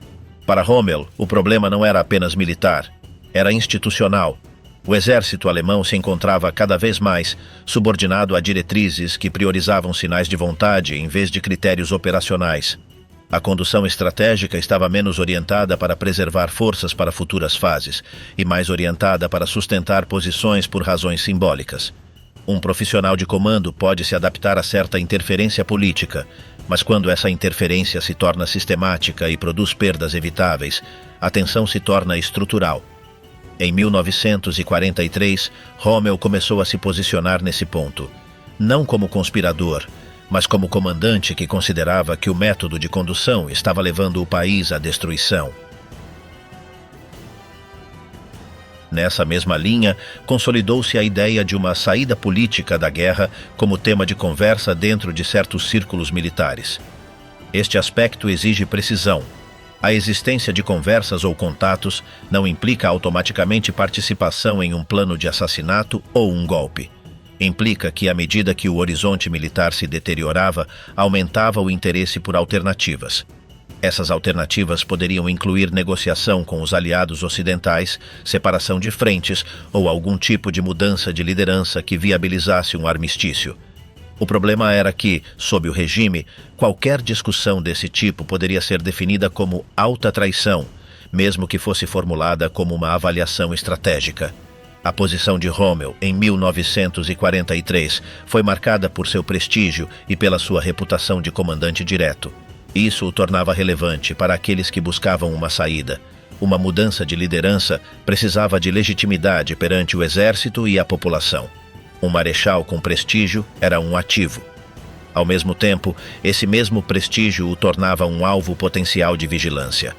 Para Rommel, o problema não era apenas militar, era institucional. O exército alemão se encontrava cada vez mais subordinado a diretrizes que priorizavam sinais de vontade em vez de critérios operacionais. A condução estratégica estava menos orientada para preservar forças para futuras fases e mais orientada para sustentar posições por razões simbólicas. Um profissional de comando pode se adaptar a certa interferência política, mas quando essa interferência se torna sistemática e produz perdas evitáveis, a tensão se torna estrutural. Em 1943, Rommel começou a se posicionar nesse ponto, não como conspirador, mas como comandante que considerava que o método de condução estava levando o país à destruição. Nessa mesma linha, consolidou-se a ideia de uma saída política da guerra como tema de conversa dentro de certos círculos militares. Este aspecto exige precisão. A existência de conversas ou contatos não implica automaticamente participação em um plano de assassinato ou um golpe. Implica que, à medida que o horizonte militar se deteriorava, aumentava o interesse por alternativas. Essas alternativas poderiam incluir negociação com os aliados ocidentais, separação de frentes ou algum tipo de mudança de liderança que viabilizasse um armistício. O problema era que, sob o regime, qualquer discussão desse tipo poderia ser definida como alta traição, mesmo que fosse formulada como uma avaliação estratégica. A posição de Rommel, em 1943, foi marcada por seu prestígio e pela sua reputação de comandante direto. Isso o tornava relevante para aqueles que buscavam uma saída. Uma mudança de liderança precisava de legitimidade perante o exército e a população. Um marechal com prestígio era um ativo. Ao mesmo tempo, esse mesmo prestígio o tornava um alvo potencial de vigilância.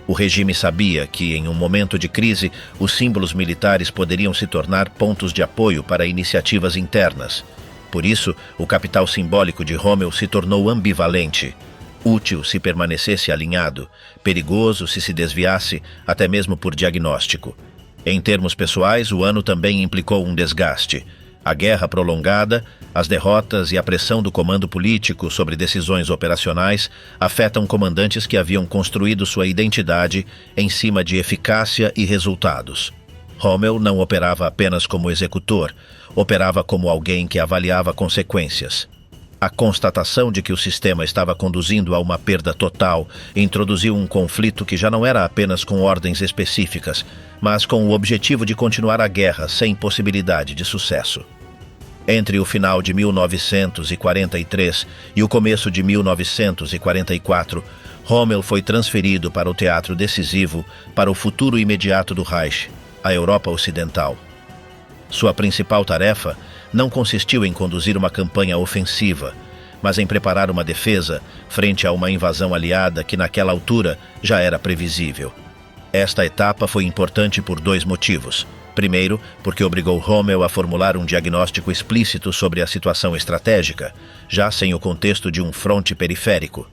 O regime sabia que, em um momento de crise, os símbolos militares poderiam se tornar pontos de apoio para iniciativas internas. Por isso, o capital simbólico de Rommel se tornou ambivalente. Útil se permanecesse alinhado, perigoso se desviasse, até mesmo por diagnóstico. Em termos pessoais, o ano também implicou um desgaste. A guerra prolongada, as derrotas e a pressão do comando político sobre decisões operacionais afetam comandantes que haviam construído sua identidade em cima de eficácia e resultados. Rommel não operava apenas como executor, operava como alguém que avaliava consequências. A constatação de que o sistema estava conduzindo a uma perda total introduziu um conflito que já não era apenas com ordens específicas, mas com o objetivo de continuar a guerra sem possibilidade de sucesso. Entre o final de 1943 e o começo de 1944, Rommel foi transferido para o teatro decisivo para o futuro imediato do Reich, a Europa Ocidental. Sua principal tarefa não consistiu em conduzir uma campanha ofensiva, mas em preparar uma defesa frente a uma invasão aliada que naquela altura já era previsível. Esta etapa foi importante por dois motivos. Primeiro, porque obrigou Rommel a formular um diagnóstico explícito sobre a situação estratégica, já sem o contexto de um fronte periférico.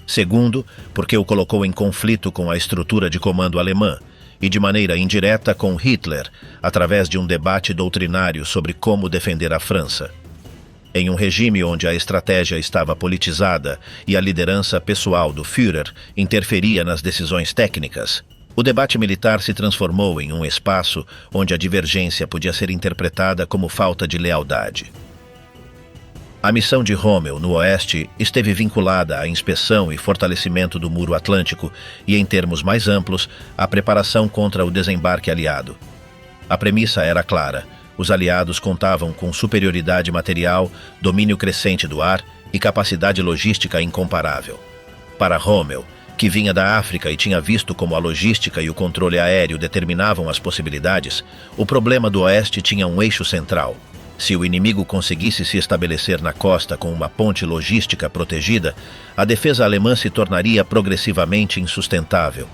Segundo, porque o colocou em conflito com a estrutura de comando alemã e de maneira indireta com Hitler, através de um debate doutrinário sobre como defender a França. Em um regime onde a estratégia estava politizada e a liderança pessoal do Führer interferia nas decisões técnicas, o debate militar se transformou em um espaço onde a divergência podia ser interpretada como falta de lealdade. A missão de Rommel no Oeste esteve vinculada à inspeção e fortalecimento do Muro Atlântico e, em termos mais amplos, à preparação contra o desembarque aliado. A premissa era clara: os aliados contavam com superioridade material, domínio crescente do ar e capacidade logística incomparável. Para Rommel, que vinha da África e tinha visto como a logística e o controle aéreo determinavam as possibilidades, o problema do Oeste tinha um eixo central. Se o inimigo conseguisse se estabelecer na costa com uma ponte logística protegida, a defesa alemã se tornaria progressivamente insustentável.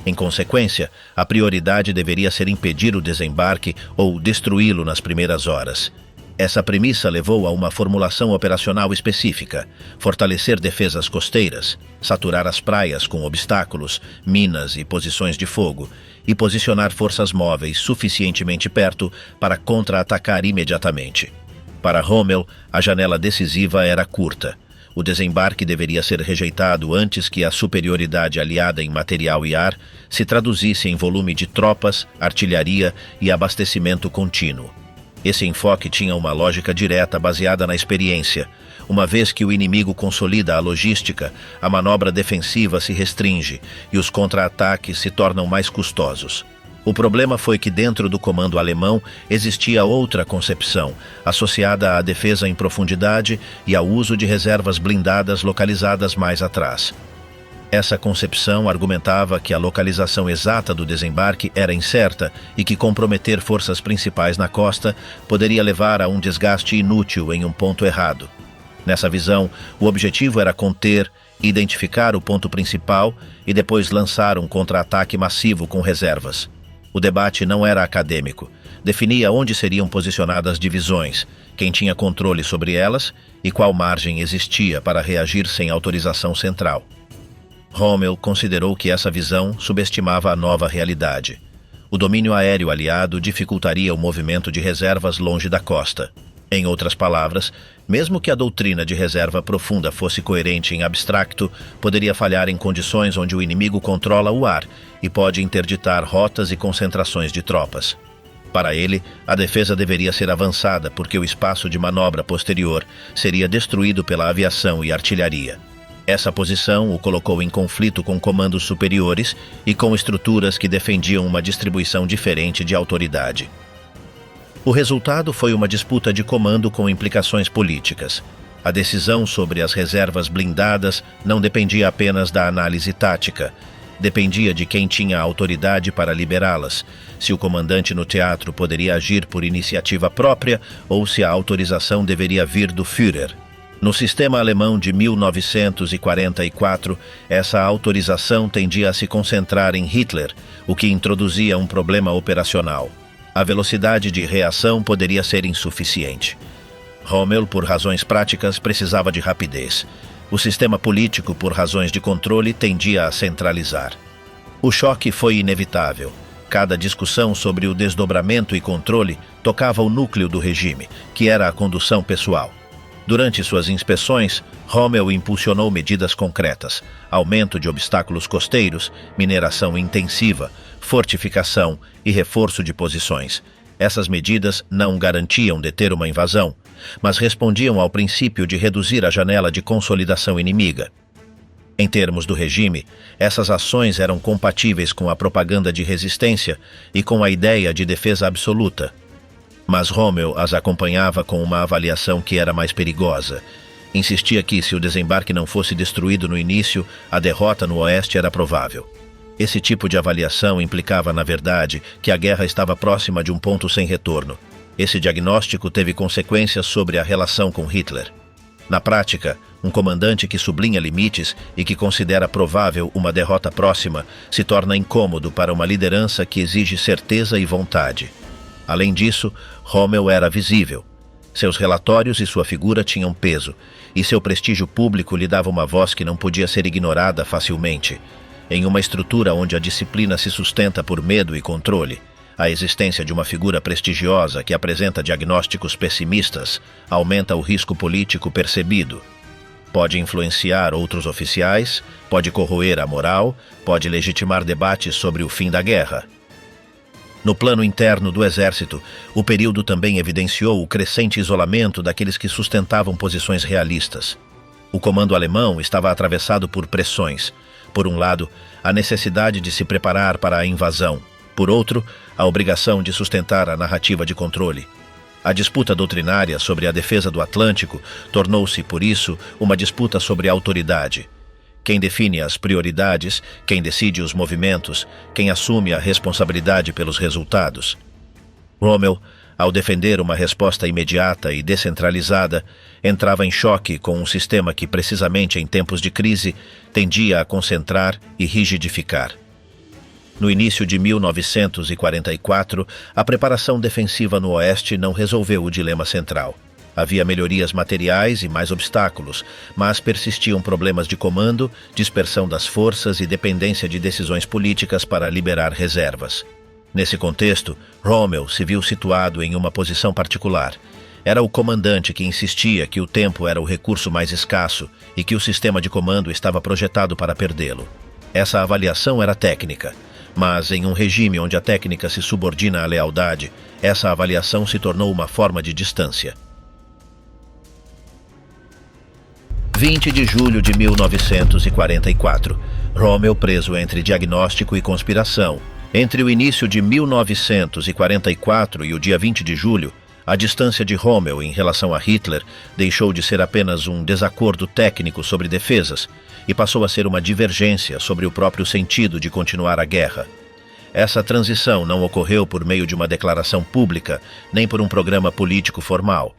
Em consequência, a prioridade deveria ser impedir o desembarque ou destruí-lo nas primeiras horas. Essa premissa levou a uma formulação operacional específica: fortalecer defesas costeiras, saturar as praias com obstáculos, minas e posições de fogo, e posicionar forças móveis suficientemente perto para contra-atacar imediatamente. Para Rommel, a janela decisiva era curta. O desembarque deveria ser rejeitado antes que a superioridade aliada em material e ar se traduzisse em volume de tropas, artilharia e abastecimento contínuo. Esse enfoque tinha uma lógica direta baseada na experiência. Uma vez que o inimigo consolida a logística, a manobra defensiva se restringe e os contra-ataques se tornam mais custosos. O problema foi que dentro do comando alemão existia outra concepção, associada à defesa em profundidade e ao uso de reservas blindadas localizadas mais atrás. Essa concepção argumentava que a localização exata do desembarque era incerta e que comprometer forças principais na costa poderia levar a um desgaste inútil em um ponto errado. Nessa visão, o objetivo era conter, identificar o ponto principal e depois lançar um contra-ataque massivo com reservas. O debate não era acadêmico. Definia onde seriam posicionadas divisões, quem tinha controle sobre elas e qual margem existia para reagir sem autorização central. Rommel considerou que essa visão subestimava a nova realidade. O domínio aéreo aliado dificultaria o movimento de reservas longe da costa. Em outras palavras, mesmo que a doutrina de reserva profunda fosse coerente em abstracto, poderia falhar em condições onde o inimigo controla o ar e pode interditar rotas e concentrações de tropas. Para ele, a defesa deveria ser avançada porque o espaço de manobra posterior seria destruído pela aviação e artilharia. Essa posição o colocou em conflito com comandos superiores e com estruturas que defendiam uma distribuição diferente de autoridade. O resultado foi uma disputa de comando com implicações políticas. A decisão sobre as reservas blindadas não dependia apenas da análise tática. Dependia de quem tinha a autoridade para liberá-las, se o comandante no teatro poderia agir por iniciativa própria ou se a autorização deveria vir do Führer. No sistema alemão de 1944, essa autorização tendia a se concentrar em Hitler, o que introduzia um problema operacional. A velocidade de reação poderia ser insuficiente. Rommel, por razões práticas, precisava de rapidez. O sistema político, por razões de controle, tendia a centralizar. O choque foi inevitável. Cada discussão sobre o desdobramento e controle tocava o núcleo do regime, que era a condução pessoal. Durante suas inspeções, Rommel impulsionou medidas concretas: aumento de obstáculos costeiros, mineração intensiva, fortificação e reforço de posições. Essas medidas não garantiam deter uma invasão, mas respondiam ao princípio de reduzir a janela de consolidação inimiga. Em termos do regime, essas ações eram compatíveis com a propaganda de resistência e com a ideia de defesa absoluta. Mas Rommel as acompanhava com uma avaliação que era mais perigosa. Insistia que, se o desembarque não fosse destruído no início, a derrota no Oeste era provável. Esse tipo de avaliação implicava, na verdade, que a guerra estava próxima de um ponto sem retorno. Esse diagnóstico teve consequências sobre a relação com Hitler. Na prática, um comandante que sublinha limites e que considera provável uma derrota próxima se torna incômodo para uma liderança que exige certeza e vontade. Além disso, Rommel era visível. Seus relatórios e sua figura tinham peso, e seu prestígio público lhe dava uma voz que não podia ser ignorada facilmente. Em uma estrutura onde a disciplina se sustenta por medo e controle, a existência de uma figura prestigiosa que apresenta diagnósticos pessimistas aumenta o risco político percebido. Pode influenciar outros oficiais, pode corroer a moral, pode legitimar debates sobre o fim da guerra. No plano interno do exército, o período também evidenciou o crescente isolamento daqueles que sustentavam posições realistas. O comando alemão estava atravessado por pressões. Por um lado, a necessidade de se preparar para a invasão. Por outro, a obrigação de sustentar a narrativa de controle. A disputa doutrinária sobre a defesa do Atlântico tornou-se, por isso, uma disputa sobre autoridade. quem define as prioridades, quem decide os movimentos, quem assume a responsabilidade pelos resultados. Rommel, ao defender uma resposta imediata e descentralizada, entrava em choque com um sistema que, precisamente em tempos de crise, tendia a concentrar e rigidificar. No início de 1944, a preparação defensiva no Oeste não resolveu o dilema central. Havia melhorias materiais e mais obstáculos, mas persistiam problemas de comando, dispersão das forças e dependência de decisões políticas para liberar reservas. Nesse contexto, Rommel se viu situado em uma posição particular. Era o comandante que insistia que o tempo era o recurso mais escasso e que o sistema de comando estava projetado para perdê-lo. Essa avaliação era técnica, mas em um regime onde a técnica se subordina à lealdade, essa avaliação se tornou uma forma de distância. 20 de julho de 1944. Rommel preso entre diagnóstico e conspiração. Entre o início de 1944 e o dia 20 de julho, a distância de Rommel em relação a Hitler deixou de ser apenas um desacordo técnico sobre defesas e passou a ser uma divergência sobre o próprio sentido de continuar a guerra. Essa transição não ocorreu por meio de uma declaração pública, nem por um programa político formal.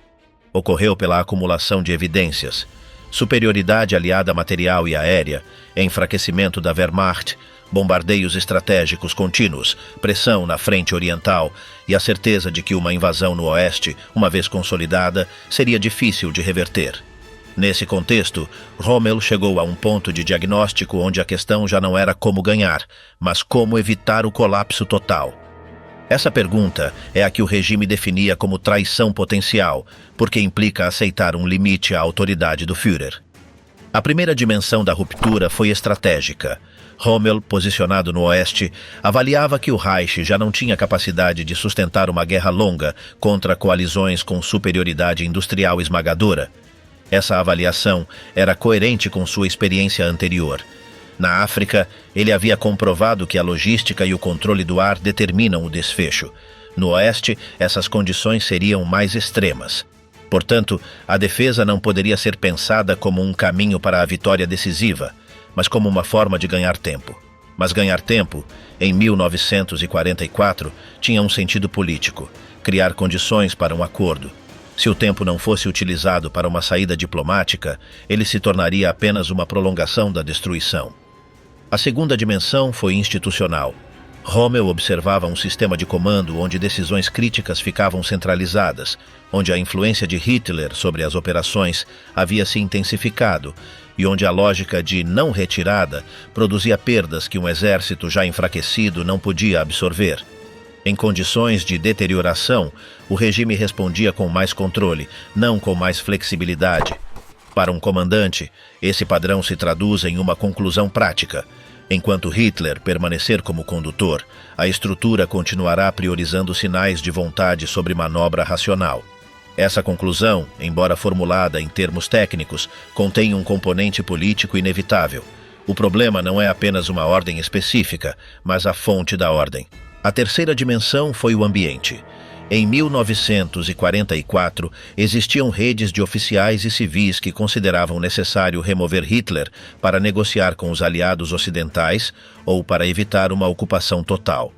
Ocorreu pela acumulação de evidências: superioridade aliada material e aérea, enfraquecimento da Wehrmacht, bombardeios estratégicos contínuos, pressão na frente oriental e a certeza de que uma invasão no Oeste, uma vez consolidada, seria difícil de reverter. Nesse contexto, Rommel chegou a um ponto de diagnóstico onde a questão já não era como ganhar, mas como evitar o colapso total. Essa pergunta é a que o regime definia como traição potencial, porque implica aceitar um limite à autoridade do Führer. A primeira dimensão da ruptura foi estratégica. Rommel, posicionado no Oeste, avaliava que o Reich já não tinha capacidade de sustentar uma guerra longa contra coalizões com superioridade industrial esmagadora. Essa avaliação era coerente com sua experiência anterior. Na África, ele havia comprovado que a logística e o controle do ar determinam o desfecho. No Oeste, essas condições seriam mais extremas. Portanto, a defesa não poderia ser pensada como um caminho para a vitória decisiva, mas como uma forma de ganhar tempo. Mas ganhar tempo, em 1944, tinha um sentido político: criar condições para um acordo. Se o tempo não fosse utilizado para uma saída diplomática, ele se tornaria apenas uma prolongação da destruição. A segunda dimensão foi institucional. Rommel observava um sistema de comando onde decisões críticas ficavam centralizadas, onde a influência de Hitler sobre as operações havia se intensificado e onde a lógica de não retirada produzia perdas que um exército já enfraquecido não podia absorver. Em condições de deterioração, o regime respondia com mais controle, não com mais flexibilidade. Para um comandante, esse padrão se traduz em uma conclusão prática. Enquanto Hitler permanecer como condutor, a estrutura continuará priorizando sinais de vontade sobre manobra racional. Essa conclusão, embora formulada em termos técnicos, contém um componente político inevitável. O problema não é apenas uma ordem específica, mas a fonte da ordem. A terceira dimensão foi o ambiente. Em 1944, existiam redes de oficiais e civis que consideravam necessário remover Hitler para negociar com os aliados ocidentais ou para evitar uma ocupação total.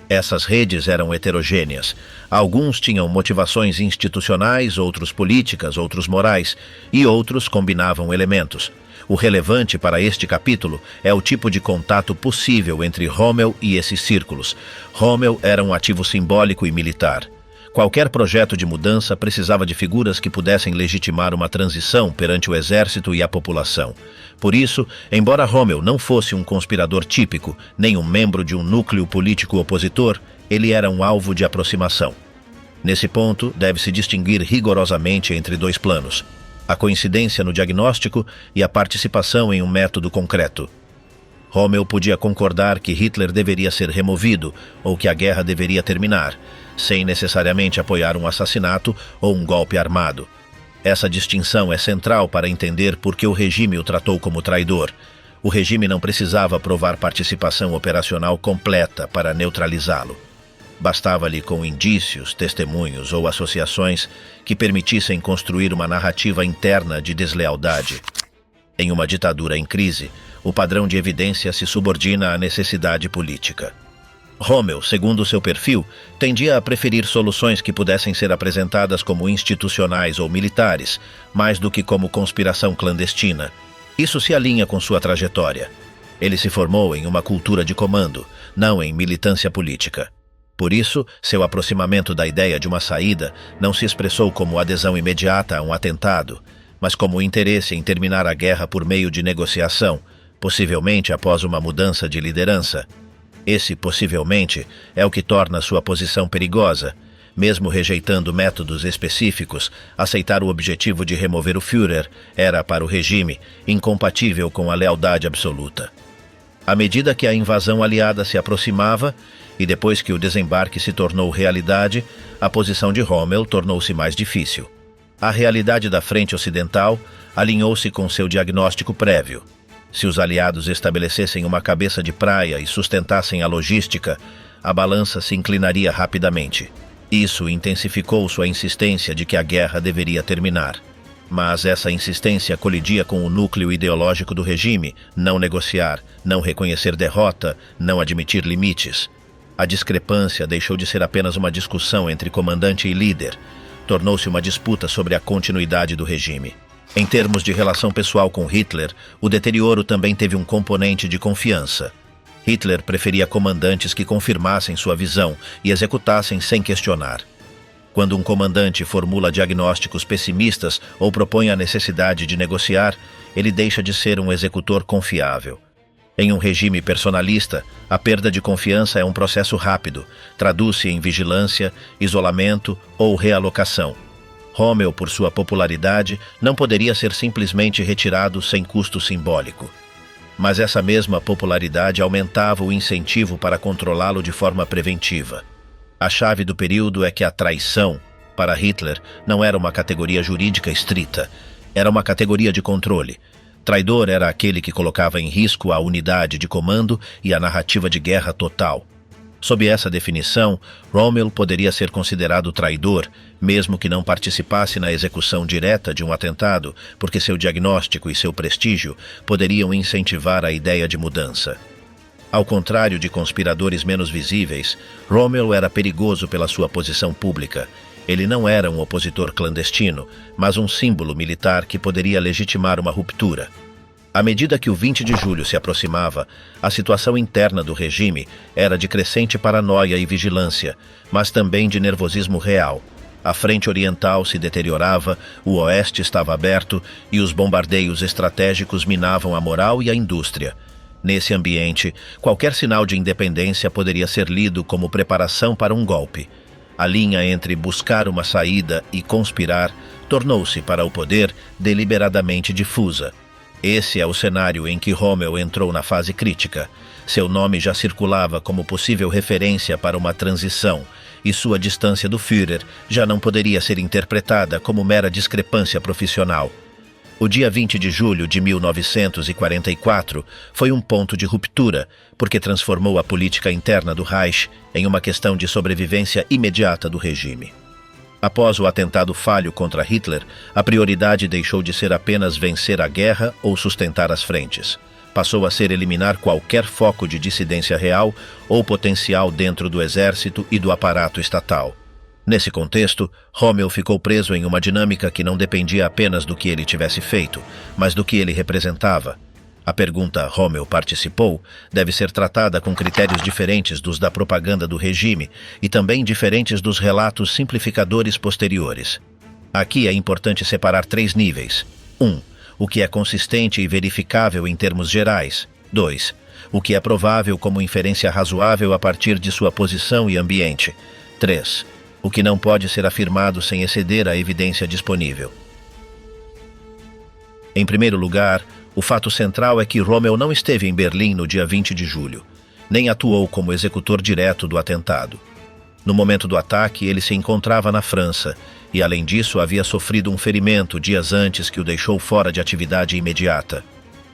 Essas redes eram heterogêneas. Alguns tinham motivações institucionais, outros políticas, outros morais, e outros combinavam elementos. O relevante para este capítulo é o tipo de contato possível entre Rommel e esses círculos. Rommel era um ativo simbólico e militar. Qualquer projeto de mudança precisava de figuras que pudessem legitimar uma transição perante o exército e a população. Por isso, embora Rommel não fosse um conspirador típico, nem um membro de um núcleo político opositor, ele era um alvo de aproximação. Nesse ponto, deve-se distinguir rigorosamente entre dois planos: a coincidência no diagnóstico e a participação em um método concreto. Rommel podia concordar que Hitler deveria ser removido ou que a guerra deveria terminar, sem necessariamente apoiar um assassinato ou um golpe armado. Essa distinção é central para entender por que o regime o tratou como traidor. O regime não precisava provar participação operacional completa para neutralizá-lo. Bastava-lhe com indícios, testemunhos ou associações que permitissem construir uma narrativa interna de deslealdade. Em uma ditadura em crise, o padrão de evidência se subordina à necessidade política. Rommel, segundo seu perfil, tendia a preferir soluções que pudessem ser apresentadas como institucionais ou militares, mais do que como conspiração clandestina. Isso se alinha com sua trajetória. Ele se formou em uma cultura de comando, não em militância política. Por isso, seu aproximamento da ideia de uma saída não se expressou como adesão imediata a um atentado, mas como interesse em terminar a guerra por meio de negociação, possivelmente após uma mudança de liderança. Esse, possivelmente, é o que torna sua posição perigosa. Mesmo rejeitando métodos específicos, aceitar o objetivo de remover o Führer era, para o regime, incompatível com a lealdade absoluta. À medida que a invasão aliada se aproximava, e depois que o desembarque se tornou realidade, a posição de Rommel tornou-se mais difícil. A realidade da frente ocidental alinhou-se com seu diagnóstico prévio. Se os aliados estabelecessem uma cabeça de praia e sustentassem a logística, a balança se inclinaria rapidamente. Isso intensificou sua insistência de que a guerra deveria terminar. Mas essa insistência colidia com o núcleo ideológico do regime: não negociar, não reconhecer derrota, não admitir limites. A discrepância deixou de ser apenas uma discussão entre comandante e líder. Tornou-se uma disputa sobre a continuidade do regime. Em termos de relação pessoal com Hitler, o deterioro também teve um componente de confiança. Hitler preferia comandantes que confirmassem sua visão e executassem sem questionar. Quando um comandante formula diagnósticos pessimistas ou propõe a necessidade de negociar, ele deixa de ser um executor confiável. Em um regime personalista, a perda de confiança é um processo rápido, traduz-se em vigilância, isolamento ou realocação. Rommel, por sua popularidade, não poderia ser simplesmente retirado sem custo simbólico. Mas essa mesma popularidade aumentava o incentivo para controlá-lo de forma preventiva. A chave do período é que a traição, para Hitler, não era uma categoria jurídica estrita, era uma categoria de controle. Traidor era aquele que colocava em risco a unidade de comando e a narrativa de guerra total. Sob essa definição, Rommel poderia ser considerado traidor, mesmo que não participasse na execução direta de um atentado, porque seu diagnóstico e seu prestígio poderiam incentivar a ideia de mudança. Ao contrário de conspiradores menos visíveis, Rommel era perigoso pela sua posição pública. Ele não era um opositor clandestino, mas um símbolo militar que poderia legitimar uma ruptura. À medida que o 20 de julho se aproximava, a situação interna do regime era de crescente paranoia e vigilância, mas também de nervosismo real. A frente oriental se deteriorava, o oeste estava aberto e os bombardeios estratégicos minavam a moral e a indústria. Nesse ambiente, qualquer sinal de independência poderia ser lido como preparação para um golpe. A linha entre buscar uma saída e conspirar tornou-se, para o poder, deliberadamente difusa. Esse é o cenário em que Rommel entrou na fase crítica. Seu nome já circulava como possível referência para uma transição, e sua distância do Führer já não poderia ser interpretada como mera discrepância profissional. O dia 20 de julho de 1944 foi um ponto de ruptura, porque transformou a política interna do Reich em uma questão de sobrevivência imediata do regime. Após o atentado falho contra Hitler, a prioridade deixou de ser apenas vencer a guerra ou sustentar as frentes. Passou a ser eliminar qualquer foco de dissidência real ou potencial dentro do exército e do aparato estatal. Nesse contexto, Rommel ficou preso em uma dinâmica que não dependia apenas do que ele tivesse feito, mas do que ele representava. A pergunta "Rommel participou?" deve ser tratada com critérios diferentes dos da propaganda do regime e também diferentes dos relatos simplificadores posteriores. Aqui é importante separar 3 níveis. 1. O que é consistente e verificável em termos gerais. 2. O que é provável como inferência razoável a partir de sua posição e ambiente. 3. O que não pode ser afirmado sem exceder a evidência disponível. Em primeiro lugar, o fato central é que Rommel não esteve em Berlim no dia 20 de julho, nem atuou como executor direto do atentado. No momento do ataque, ele se encontrava na França e, além disso, havia sofrido um ferimento dias antes que o deixou fora de atividade imediata.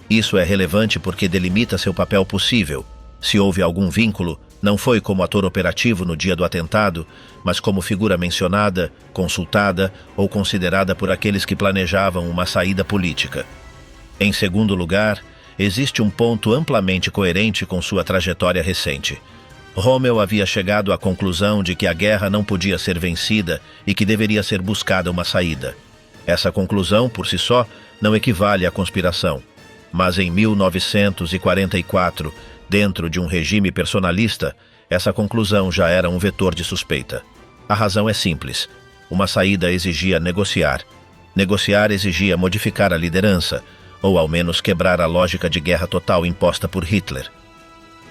Isso é relevante porque delimita seu papel possível. Se houve algum vínculo, não foi como ator operativo no dia do atentado, mas como figura mencionada, consultada ou considerada por aqueles que planejavam uma saída política. Em segundo lugar, existe um ponto amplamente coerente com sua trajetória recente. Rommel havia chegado à conclusão de que a guerra não podia ser vencida e que deveria ser buscada uma saída. Essa conclusão, por si só, não equivale à conspiração. Mas em 1944, dentro de um regime personalista, essa conclusão já era um vetor de suspeita. A razão é simples. Uma saída exigia negociar. Negociar exigia modificar a liderança, ou ao menos quebrar a lógica de guerra total imposta por Hitler.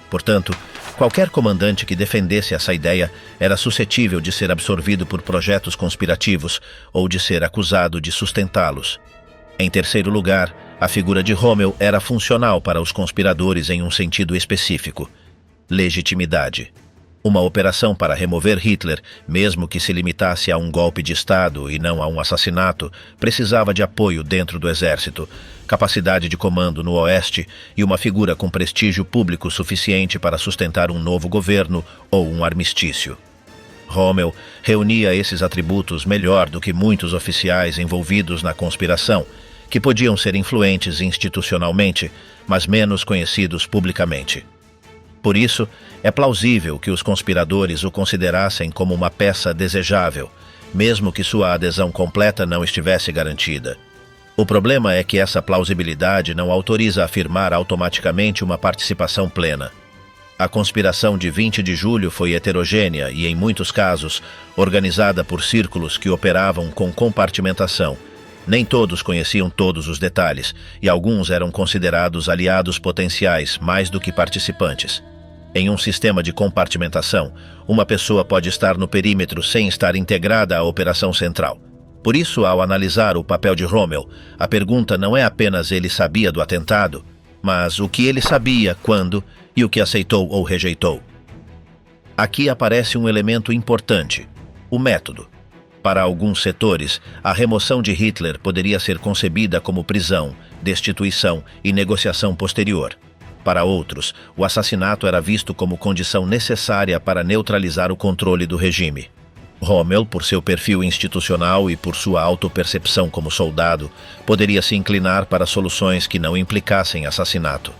Portanto, qualquer comandante que defendesse essa ideia era suscetível de ser absorvido por projetos conspirativos ou de ser acusado de sustentá-los. Em terceiro lugar, a figura de Rommel era funcional para os conspiradores em um sentido específico: legitimidade. Uma operação para remover Hitler, mesmo que se limitasse a um golpe de Estado e não a um assassinato, precisava de apoio dentro do exército, capacidade de comando no Oeste e uma figura com prestígio público suficiente para sustentar um novo governo ou um armistício. Rommel reunia esses atributos melhor do que muitos oficiais envolvidos na conspiração, que podiam ser influentes institucionalmente, mas menos conhecidos publicamente. Por isso, é plausível que os conspiradores o considerassem como uma peça desejável, mesmo que sua adesão completa não estivesse garantida. O problema é que essa plausibilidade não autoriza a afirmar automaticamente uma participação plena. A conspiração de 20 de julho foi heterogênea e, em muitos casos, organizada por círculos que operavam com compartimentação. Nem todos conheciam todos os detalhes, e alguns eram considerados aliados potenciais mais do que participantes. Em um sistema de compartimentação, uma pessoa pode estar no perímetro sem estar integrada à operação central. Por isso, ao analisar o papel de Rommel, a pergunta não é apenas ele sabia do atentado, mas o que ele sabia, quando e o que aceitou ou rejeitou. Aqui aparece um elemento importante: o método. Para alguns setores, a remoção de Hitler poderia ser concebida como prisão, destituição e negociação posterior. Para outros, o assassinato era visto como condição necessária para neutralizar o controle do regime. Rommel, por seu perfil institucional e por sua autopercepção como soldado, poderia se inclinar para soluções que não implicassem assassinato.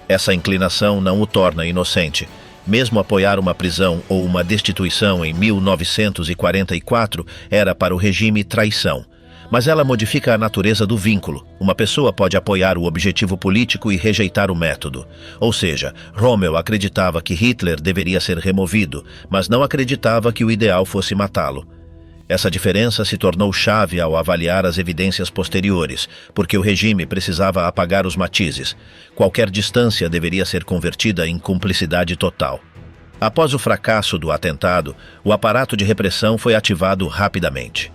Essa inclinação não o torna inocente. Mesmo apoiar uma prisão ou uma destituição em 1944 era para o regime traição. Mas ela modifica a natureza do vínculo. Uma pessoa pode apoiar o objetivo político e rejeitar o método. Ou seja, Rommel acreditava que Hitler deveria ser removido, mas não acreditava que o ideal fosse matá-lo. Essa diferença se tornou chave ao avaliar as evidências posteriores, porque o regime precisava apagar os matizes. Qualquer distância deveria ser convertida em cumplicidade total. Após o fracasso do atentado, o aparato de repressão foi ativado rapidamente.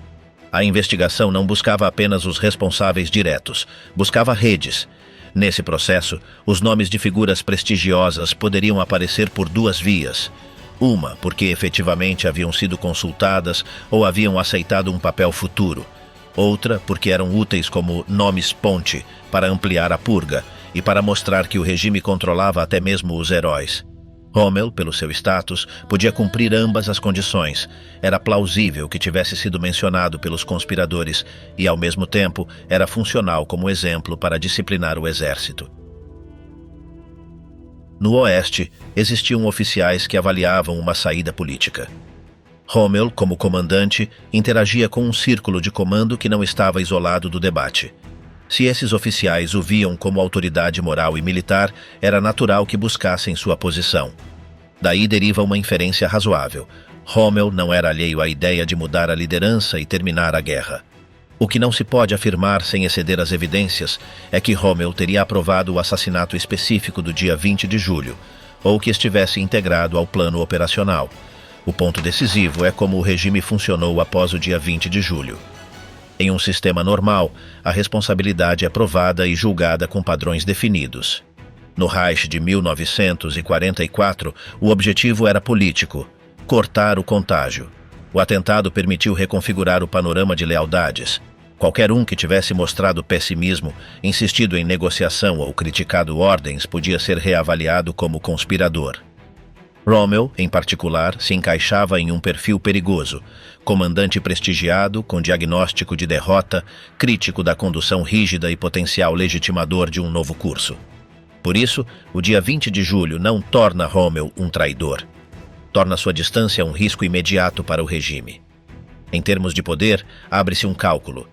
A investigação não buscava apenas os responsáveis diretos, buscava redes. Nesse processo, os nomes de figuras prestigiosas poderiam aparecer por duas vias. Uma, porque efetivamente haviam sido consultadas ou haviam aceitado um papel futuro. Outra, porque eram úteis como nomes-ponte para ampliar a purga e para mostrar que o regime controlava até mesmo os heróis. Rommel, pelo seu status, podia cumprir ambas as condições. Era plausível que tivesse sido mencionado pelos conspiradores e, ao mesmo tempo, era funcional como exemplo para disciplinar o exército. No Oeste, existiam oficiais que avaliavam uma saída política. Rommel, como comandante, interagia com um círculo de comando que não estava isolado do debate. Se esses oficiais o viam como autoridade moral e militar, era natural que buscassem sua posição. Daí deriva uma inferência razoável. Rommel não era alheio à ideia de mudar a liderança e terminar a guerra. O que não se pode afirmar sem exceder as evidências é que Rommel teria aprovado o assassinato específico do dia 20 de julho, ou que estivesse integrado ao plano operacional. O ponto decisivo é como o regime funcionou após o dia 20 de julho. Em um sistema normal, a responsabilidade é provada e julgada com padrões definidos. No Reich de 1944, o objetivo era político: cortar o contágio. O atentado permitiu reconfigurar o panorama de lealdades. Qualquer um que tivesse mostrado pessimismo, insistido em negociação ou criticado ordens podia ser reavaliado como conspirador. Rommel, em particular, se encaixava em um perfil perigoso, comandante prestigiado, com diagnóstico de derrota, crítico da condução rígida e potencial legitimador de um novo curso. Por isso, o dia 20 de julho não torna Rommel um traidor. Torna sua distância um risco imediato para o regime. Em termos de poder, abre-se um cálculo.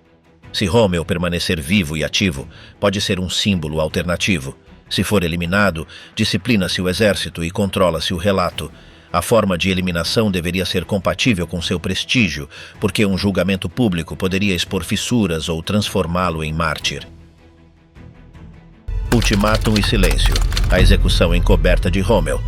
Se Rommel permanecer vivo e ativo, pode ser um símbolo alternativo. Se for eliminado, disciplina-se o exército e controla-se o relato. A forma de eliminação deveria ser compatível com seu prestígio, porque um julgamento público poderia expor fissuras ou transformá-lo em mártir. Ultimátum e silêncio. A execução encoberta de Rommel.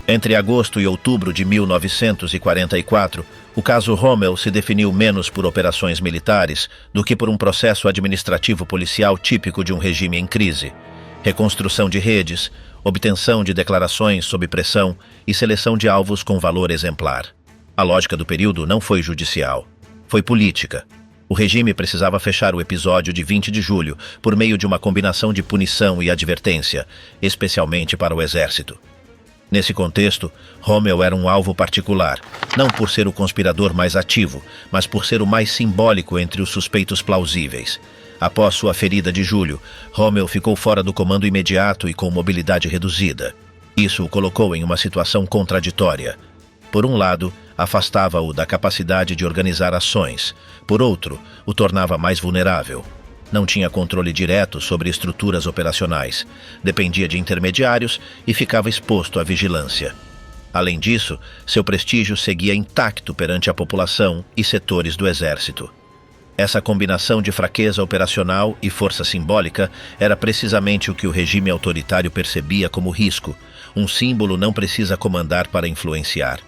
Entre agosto e outubro de 1944, o caso Rommel se definiu menos por operações militares do que por um processo administrativo policial típico de um regime em crise. Reconstrução de redes, obtenção de declarações sob pressão e seleção de alvos com valor exemplar. A lógica do período não foi judicial, foi política. O regime precisava fechar o episódio de 20 de julho por meio de uma combinação de punição e advertência, especialmente para o exército. Nesse contexto, Rommel era um alvo particular, não por ser o conspirador mais ativo, mas por ser o mais simbólico entre os suspeitos plausíveis. Após sua ferida de julho, Rommel ficou fora do comando imediato e com mobilidade reduzida. Isso o colocou em uma situação contraditória. Por um lado, afastava-o da capacidade de organizar ações. Por outro, o tornava mais vulnerável. Não tinha controle direto sobre estruturas operacionais, dependia de intermediários e ficava exposto à vigilância. Além disso, seu prestígio seguia intacto perante a população e setores do exército. Essa combinação de fraqueza operacional e força simbólica era precisamente o que o regime autoritário percebia como risco. Um símbolo não precisa comandar para influenciar.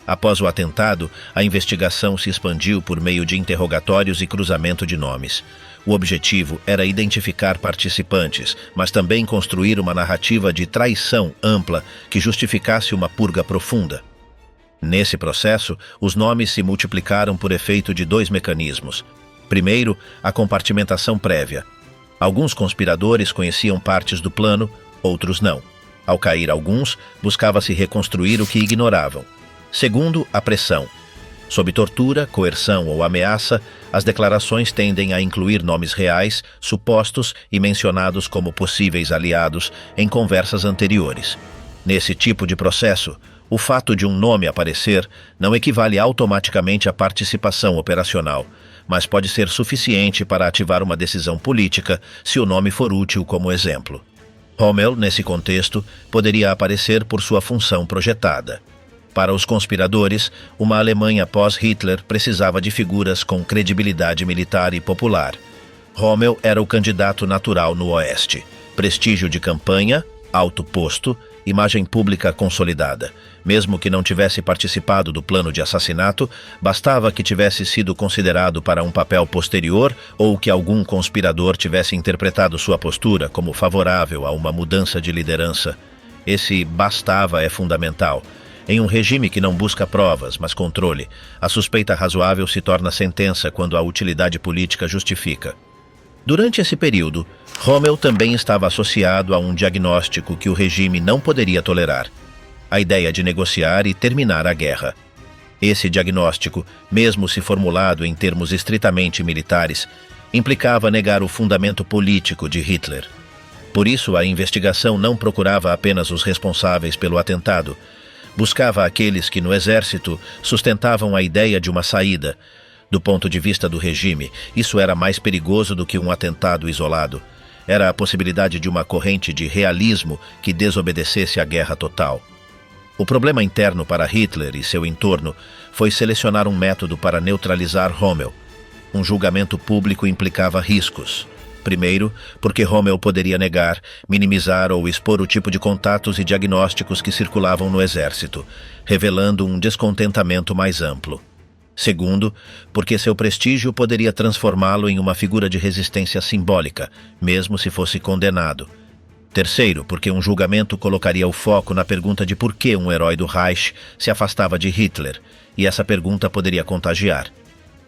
Após o atentado, a investigação se expandiu por meio de interrogatórios e cruzamento de nomes. O objetivo era identificar participantes, mas também construir uma narrativa de traição ampla que justificasse uma purga profunda. Nesse processo, os nomes se multiplicaram por efeito de dois mecanismos. Primeiro, a compartimentação prévia. Alguns conspiradores conheciam partes do plano, outros não. Ao cair alguns, buscava-se reconstruir o que ignoravam. Segundo, a pressão. Sob tortura, coerção ou ameaça, as declarações tendem a incluir nomes reais, supostos e mencionados como possíveis aliados em conversas anteriores. Nesse tipo de processo, o fato de um nome aparecer não equivale automaticamente à participação operacional, mas pode ser suficiente para ativar uma decisão política se o nome for útil como exemplo. Rommel, nesse contexto, poderia aparecer por sua função projetada. Para os conspiradores, uma Alemanha pós-Hitler precisava de figuras com credibilidade militar e popular. Rommel era o candidato natural no Oeste. Prestígio de campanha, alto posto, imagem pública consolidada. Mesmo que não tivesse participado do plano de assassinato, bastava que tivesse sido considerado para um papel posterior ou que algum conspirador tivesse interpretado sua postura como favorável a uma mudança de liderança. Esse bastava é fundamental. Em um regime que não busca provas, mas controle, a suspeita razoável se torna sentença quando a utilidade política justifica. Durante esse período, Rommel também estava associado a um diagnóstico que o regime não poderia tolerar: a ideia de negociar e terminar a guerra. Esse diagnóstico, mesmo se formulado em termos estritamente militares, implicava negar o fundamento político de Hitler. Por isso, a investigação não procurava apenas os responsáveis pelo atentado, buscava aqueles que no exército sustentavam a ideia de uma saída. Do ponto de vista do regime, isso era mais perigoso do que um atentado isolado. Era a possibilidade de uma corrente de realismo que desobedecesse à guerra total. O problema interno para Hitler e seu entorno foi selecionar um método para neutralizar Rommel. Um julgamento público implicava riscos. Primeiro, porque Rommel poderia negar, minimizar ou expor o tipo de contatos e diagnósticos que circulavam no exército, revelando um descontentamento mais amplo. Segundo, porque seu prestígio poderia transformá-lo em uma figura de resistência simbólica, mesmo se fosse condenado. Terceiro, porque um julgamento colocaria o foco na pergunta de por que um herói do Reich se afastava de Hitler, e essa pergunta poderia contagiar.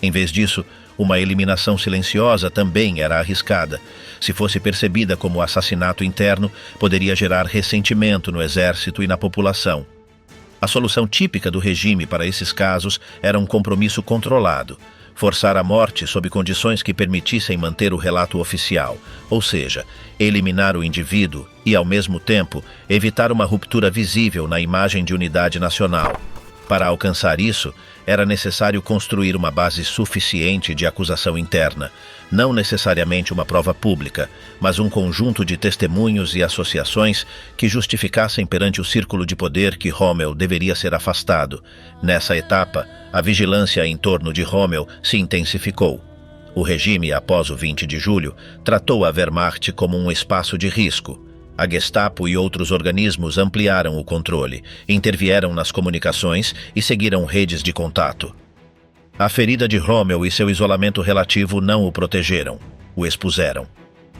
Em vez disso, Uma eliminação silenciosa também era arriscada. Se fosse percebida como assassinato interno, poderia gerar ressentimento no exército e na população. A solução típica do regime para esses casos era um compromisso controlado, forçar a morte sob condições que permitissem manter o relato oficial, ou seja, eliminar o indivíduo e, ao mesmo tempo, evitar uma ruptura visível na imagem de unidade nacional. Para alcançar isso, era necessário construir uma base suficiente de acusação interna, não necessariamente uma prova pública, mas um conjunto de testemunhos e associações que justificassem perante o círculo de poder que Rommel deveria ser afastado. Nessa etapa, a vigilância em torno de Rommel se intensificou. O regime, após o 20 de julho, tratou a Wehrmacht como um espaço de risco. A Gestapo e outros organismos ampliaram o controle, intervieram nas comunicações e seguiram redes de contato. A ferida de Rommel e seu isolamento relativo não o protegeram, o expuseram.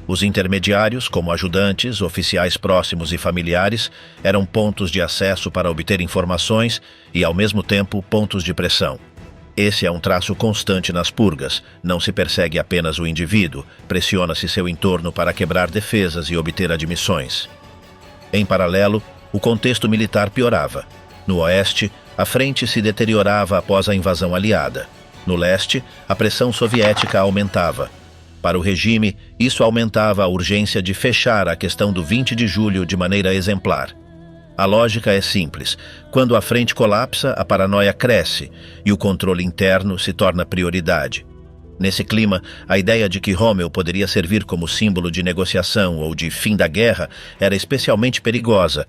Os intermediários, como ajudantes, oficiais próximos e familiares, eram pontos de acesso para obter informações e, ao mesmo tempo, pontos de pressão. Esse é um traço constante nas purgas. Não se persegue apenas o indivíduo, pressiona-se seu entorno para quebrar defesas e obter admissões. Em paralelo, o contexto militar piorava. No oeste, a frente se deteriorava após a invasão aliada. No leste, a pressão soviética aumentava. Para o regime, isso aumentava a urgência de fechar a questão do 20 de julho de maneira exemplar. A lógica é simples. Quando a frente colapsa, a paranoia cresce e o controle interno se torna prioridade. Nesse clima, a ideia de que Rommel poderia servir como símbolo de negociação ou de fim da guerra era especialmente perigosa.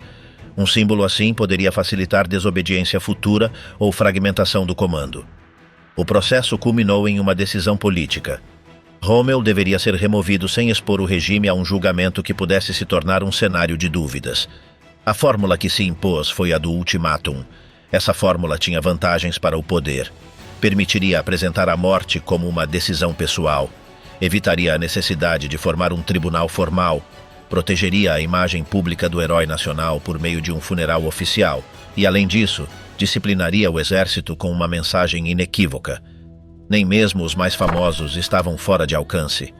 Um símbolo assim poderia facilitar desobediência futura ou fragmentação do comando. O processo culminou em uma decisão política. Rommel deveria ser removido sem expor o regime a um julgamento que pudesse se tornar um cenário de dúvidas. A fórmula que se impôs foi a do ultimátum. Essa fórmula tinha vantagens para o poder. Permitiria apresentar a morte como uma decisão pessoal. Evitaria a necessidade de formar um tribunal formal. Protegeria a imagem pública do herói nacional por meio de um funeral oficial. E, além disso, disciplinaria o exército com uma mensagem inequívoca. Nem mesmo os mais famosos estavam fora de alcance.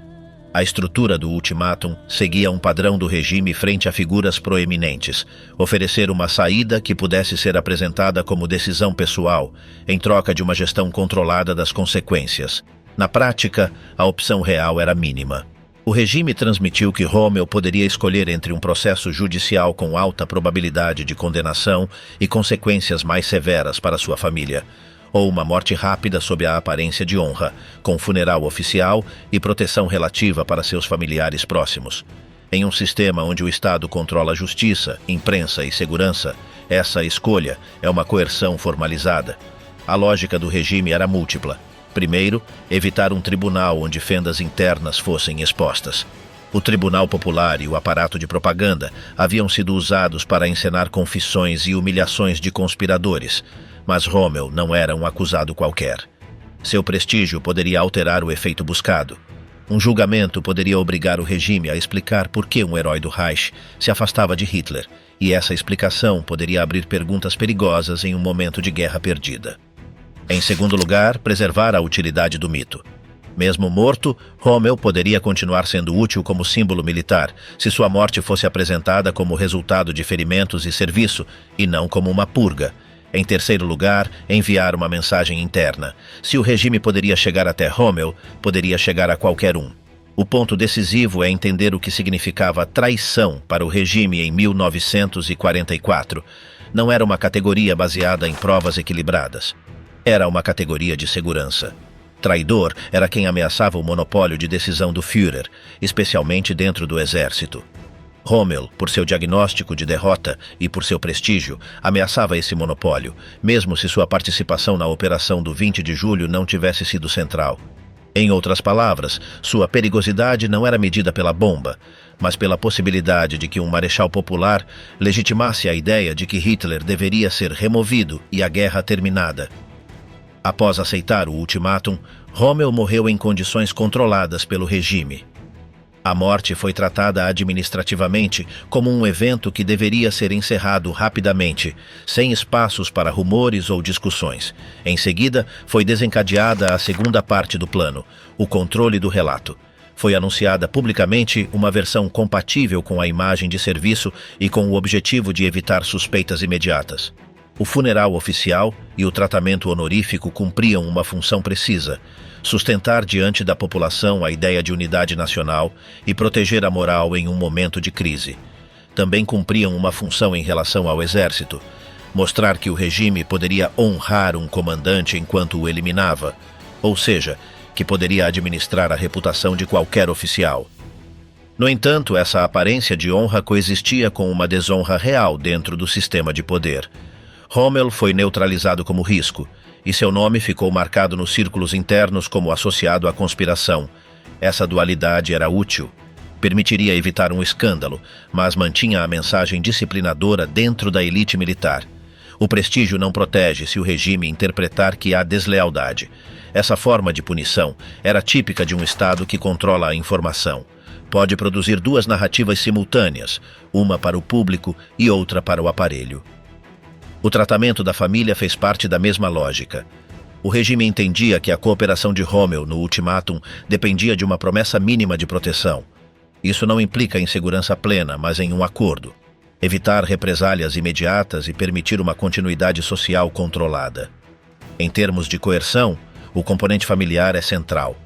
A estrutura do ultimátum seguia um padrão do regime frente a figuras proeminentes, oferecer uma saída que pudesse ser apresentada como decisão pessoal, em troca de uma gestão controlada das consequências. Na prática, a opção real era mínima. O regime transmitiu que Rommel poderia escolher entre um processo judicial com alta probabilidade de condenação e consequências mais severas para sua família, ou uma morte rápida sob a aparência de honra, com funeral oficial e proteção relativa para seus familiares próximos. Em um sistema onde o Estado controla a justiça, imprensa e segurança, essa escolha é uma coerção formalizada. A lógica do regime era múltipla. Primeiro, evitar um tribunal onde fendas internas fossem expostas. O Tribunal Popular e o aparato de propaganda haviam sido usados para encenar confissões e humilhações de conspiradores, mas Rommel não era um acusado qualquer. Seu prestígio poderia alterar o efeito buscado. Um julgamento poderia obrigar o regime a explicar por que um herói do Reich se afastava de Hitler, e essa explicação poderia abrir perguntas perigosas em um momento de guerra perdida. Em segundo lugar, preservar a utilidade do mito. Mesmo morto, Rommel poderia continuar sendo útil como símbolo militar, se sua morte fosse apresentada como resultado de ferimentos e serviço, e não como uma purga. Em terceiro lugar, enviar uma mensagem interna. Se o regime poderia chegar até Rommel, poderia chegar a qualquer um. O ponto decisivo é entender o que significava traição para o regime em 1944. Não era uma categoria baseada em provas equilibradas. Era uma categoria de segurança. Traidor era quem ameaçava o monopólio de decisão do Führer, especialmente dentro do exército. Rommel, por seu diagnóstico de derrota e por seu prestígio, ameaçava esse monopólio, mesmo se sua participação na operação do 20 de julho não tivesse sido central. Em outras palavras, sua perigosidade não era medida pela bomba, mas pela possibilidade de que um marechal popular legitimasse a ideia de que Hitler deveria ser removido e a guerra terminada. Após aceitar o ultimátum, Rommel morreu em condições controladas pelo regime. A morte foi tratada administrativamente como um evento que deveria ser encerrado rapidamente, sem espaços para rumores ou discussões. Em seguida, foi desencadeada a segunda parte do plano, o controle do relato. Foi anunciada publicamente uma versão compatível com a imagem de serviço e com o objetivo de evitar suspeitas imediatas. O funeral oficial e o tratamento honorífico cumpriam uma função precisa: sustentar diante da população a ideia de unidade nacional e proteger a moral em um momento de crise. Também cumpriam uma função em relação ao exército: mostrar que o regime poderia honrar um comandante enquanto o eliminava, ou seja, que poderia administrar a reputação de qualquer oficial. No entanto, essa aparência de honra coexistia com uma desonra real dentro do sistema de poder. Rommel foi neutralizado como risco, e seu nome ficou marcado nos círculos internos como associado à conspiração. Essa dualidade era útil. Permitiria evitar um escândalo, mas mantinha a mensagem disciplinadora dentro da elite militar. O prestígio não protege se o regime interpretar que há deslealdade. Essa forma de punição era típica de um Estado que controla a informação. Pode produzir duas narrativas simultâneas, uma para o público e outra para o aparelho. O tratamento da família fez parte da mesma lógica. O regime entendia que a cooperação de Rommel no ultimátum dependia de uma promessa mínima de proteção. Isso não implica em segurança plena, mas em um acordo: evitar represálias imediatas e permitir uma continuidade social controlada. Em termos de coerção, o componente familiar é central.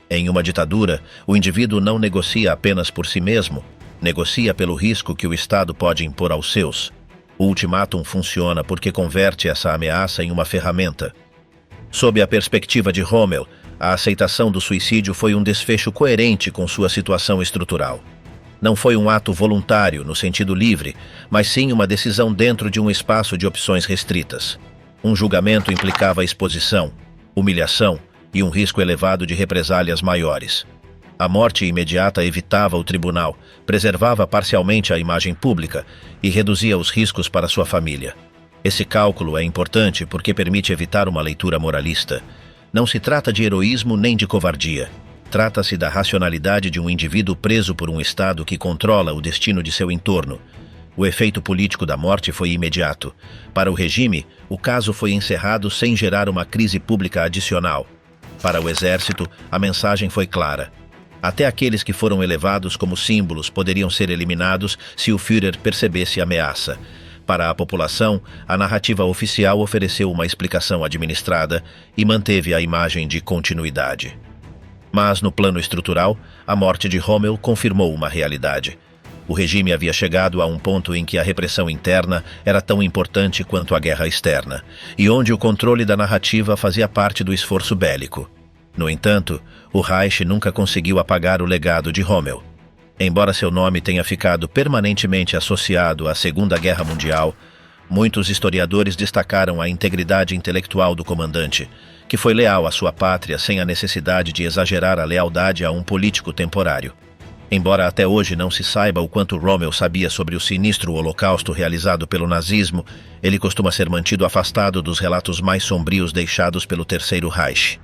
Em uma ditadura, o indivíduo não negocia apenas por si mesmo, negocia pelo risco que o Estado pode impor aos seus. O ultimátum funciona porque converte essa ameaça em uma ferramenta. Sob a perspectiva de Rommel, a aceitação do suicídio foi um desfecho coerente com sua situação estrutural. Não foi um ato voluntário no sentido livre, mas sim uma decisão dentro de um espaço de opções restritas. Um julgamento implicava exposição, humilhação e um risco elevado de represálias maiores. A morte imediata evitava o tribunal, preservava parcialmente a imagem pública e reduzia os riscos para sua família. Esse cálculo é importante porque permite evitar uma leitura moralista. Não se trata de heroísmo nem de covardia. Trata-se da racionalidade de um indivíduo preso por um Estado que controla o destino de seu entorno. O efeito político da morte foi imediato. Para o regime, o caso foi encerrado sem gerar uma crise pública adicional. Para o exército, a mensagem foi clara: até aqueles que foram elevados como símbolos poderiam ser eliminados se o Führer percebesse a ameaça. Para a população, a narrativa oficial ofereceu uma explicação administrada e manteve a imagem de continuidade. Mas, no plano estrutural, a morte de Rommel confirmou uma realidade. O regime havia chegado a um ponto em que a repressão interna era tão importante quanto a guerra externa, e onde o controle da narrativa fazia parte do esforço bélico. No entanto, o Reich nunca conseguiu apagar o legado de Rommel. Embora seu nome tenha ficado permanentemente associado à Segunda Guerra Mundial, muitos historiadores destacaram a integridade intelectual do comandante, que foi leal à sua pátria sem a necessidade de exagerar a lealdade a um político temporário. Embora até hoje não se saiba o quanto Rommel sabia sobre o sinistro holocausto realizado pelo nazismo, ele costuma ser mantido afastado dos relatos mais sombrios deixados pelo Terceiro Reich.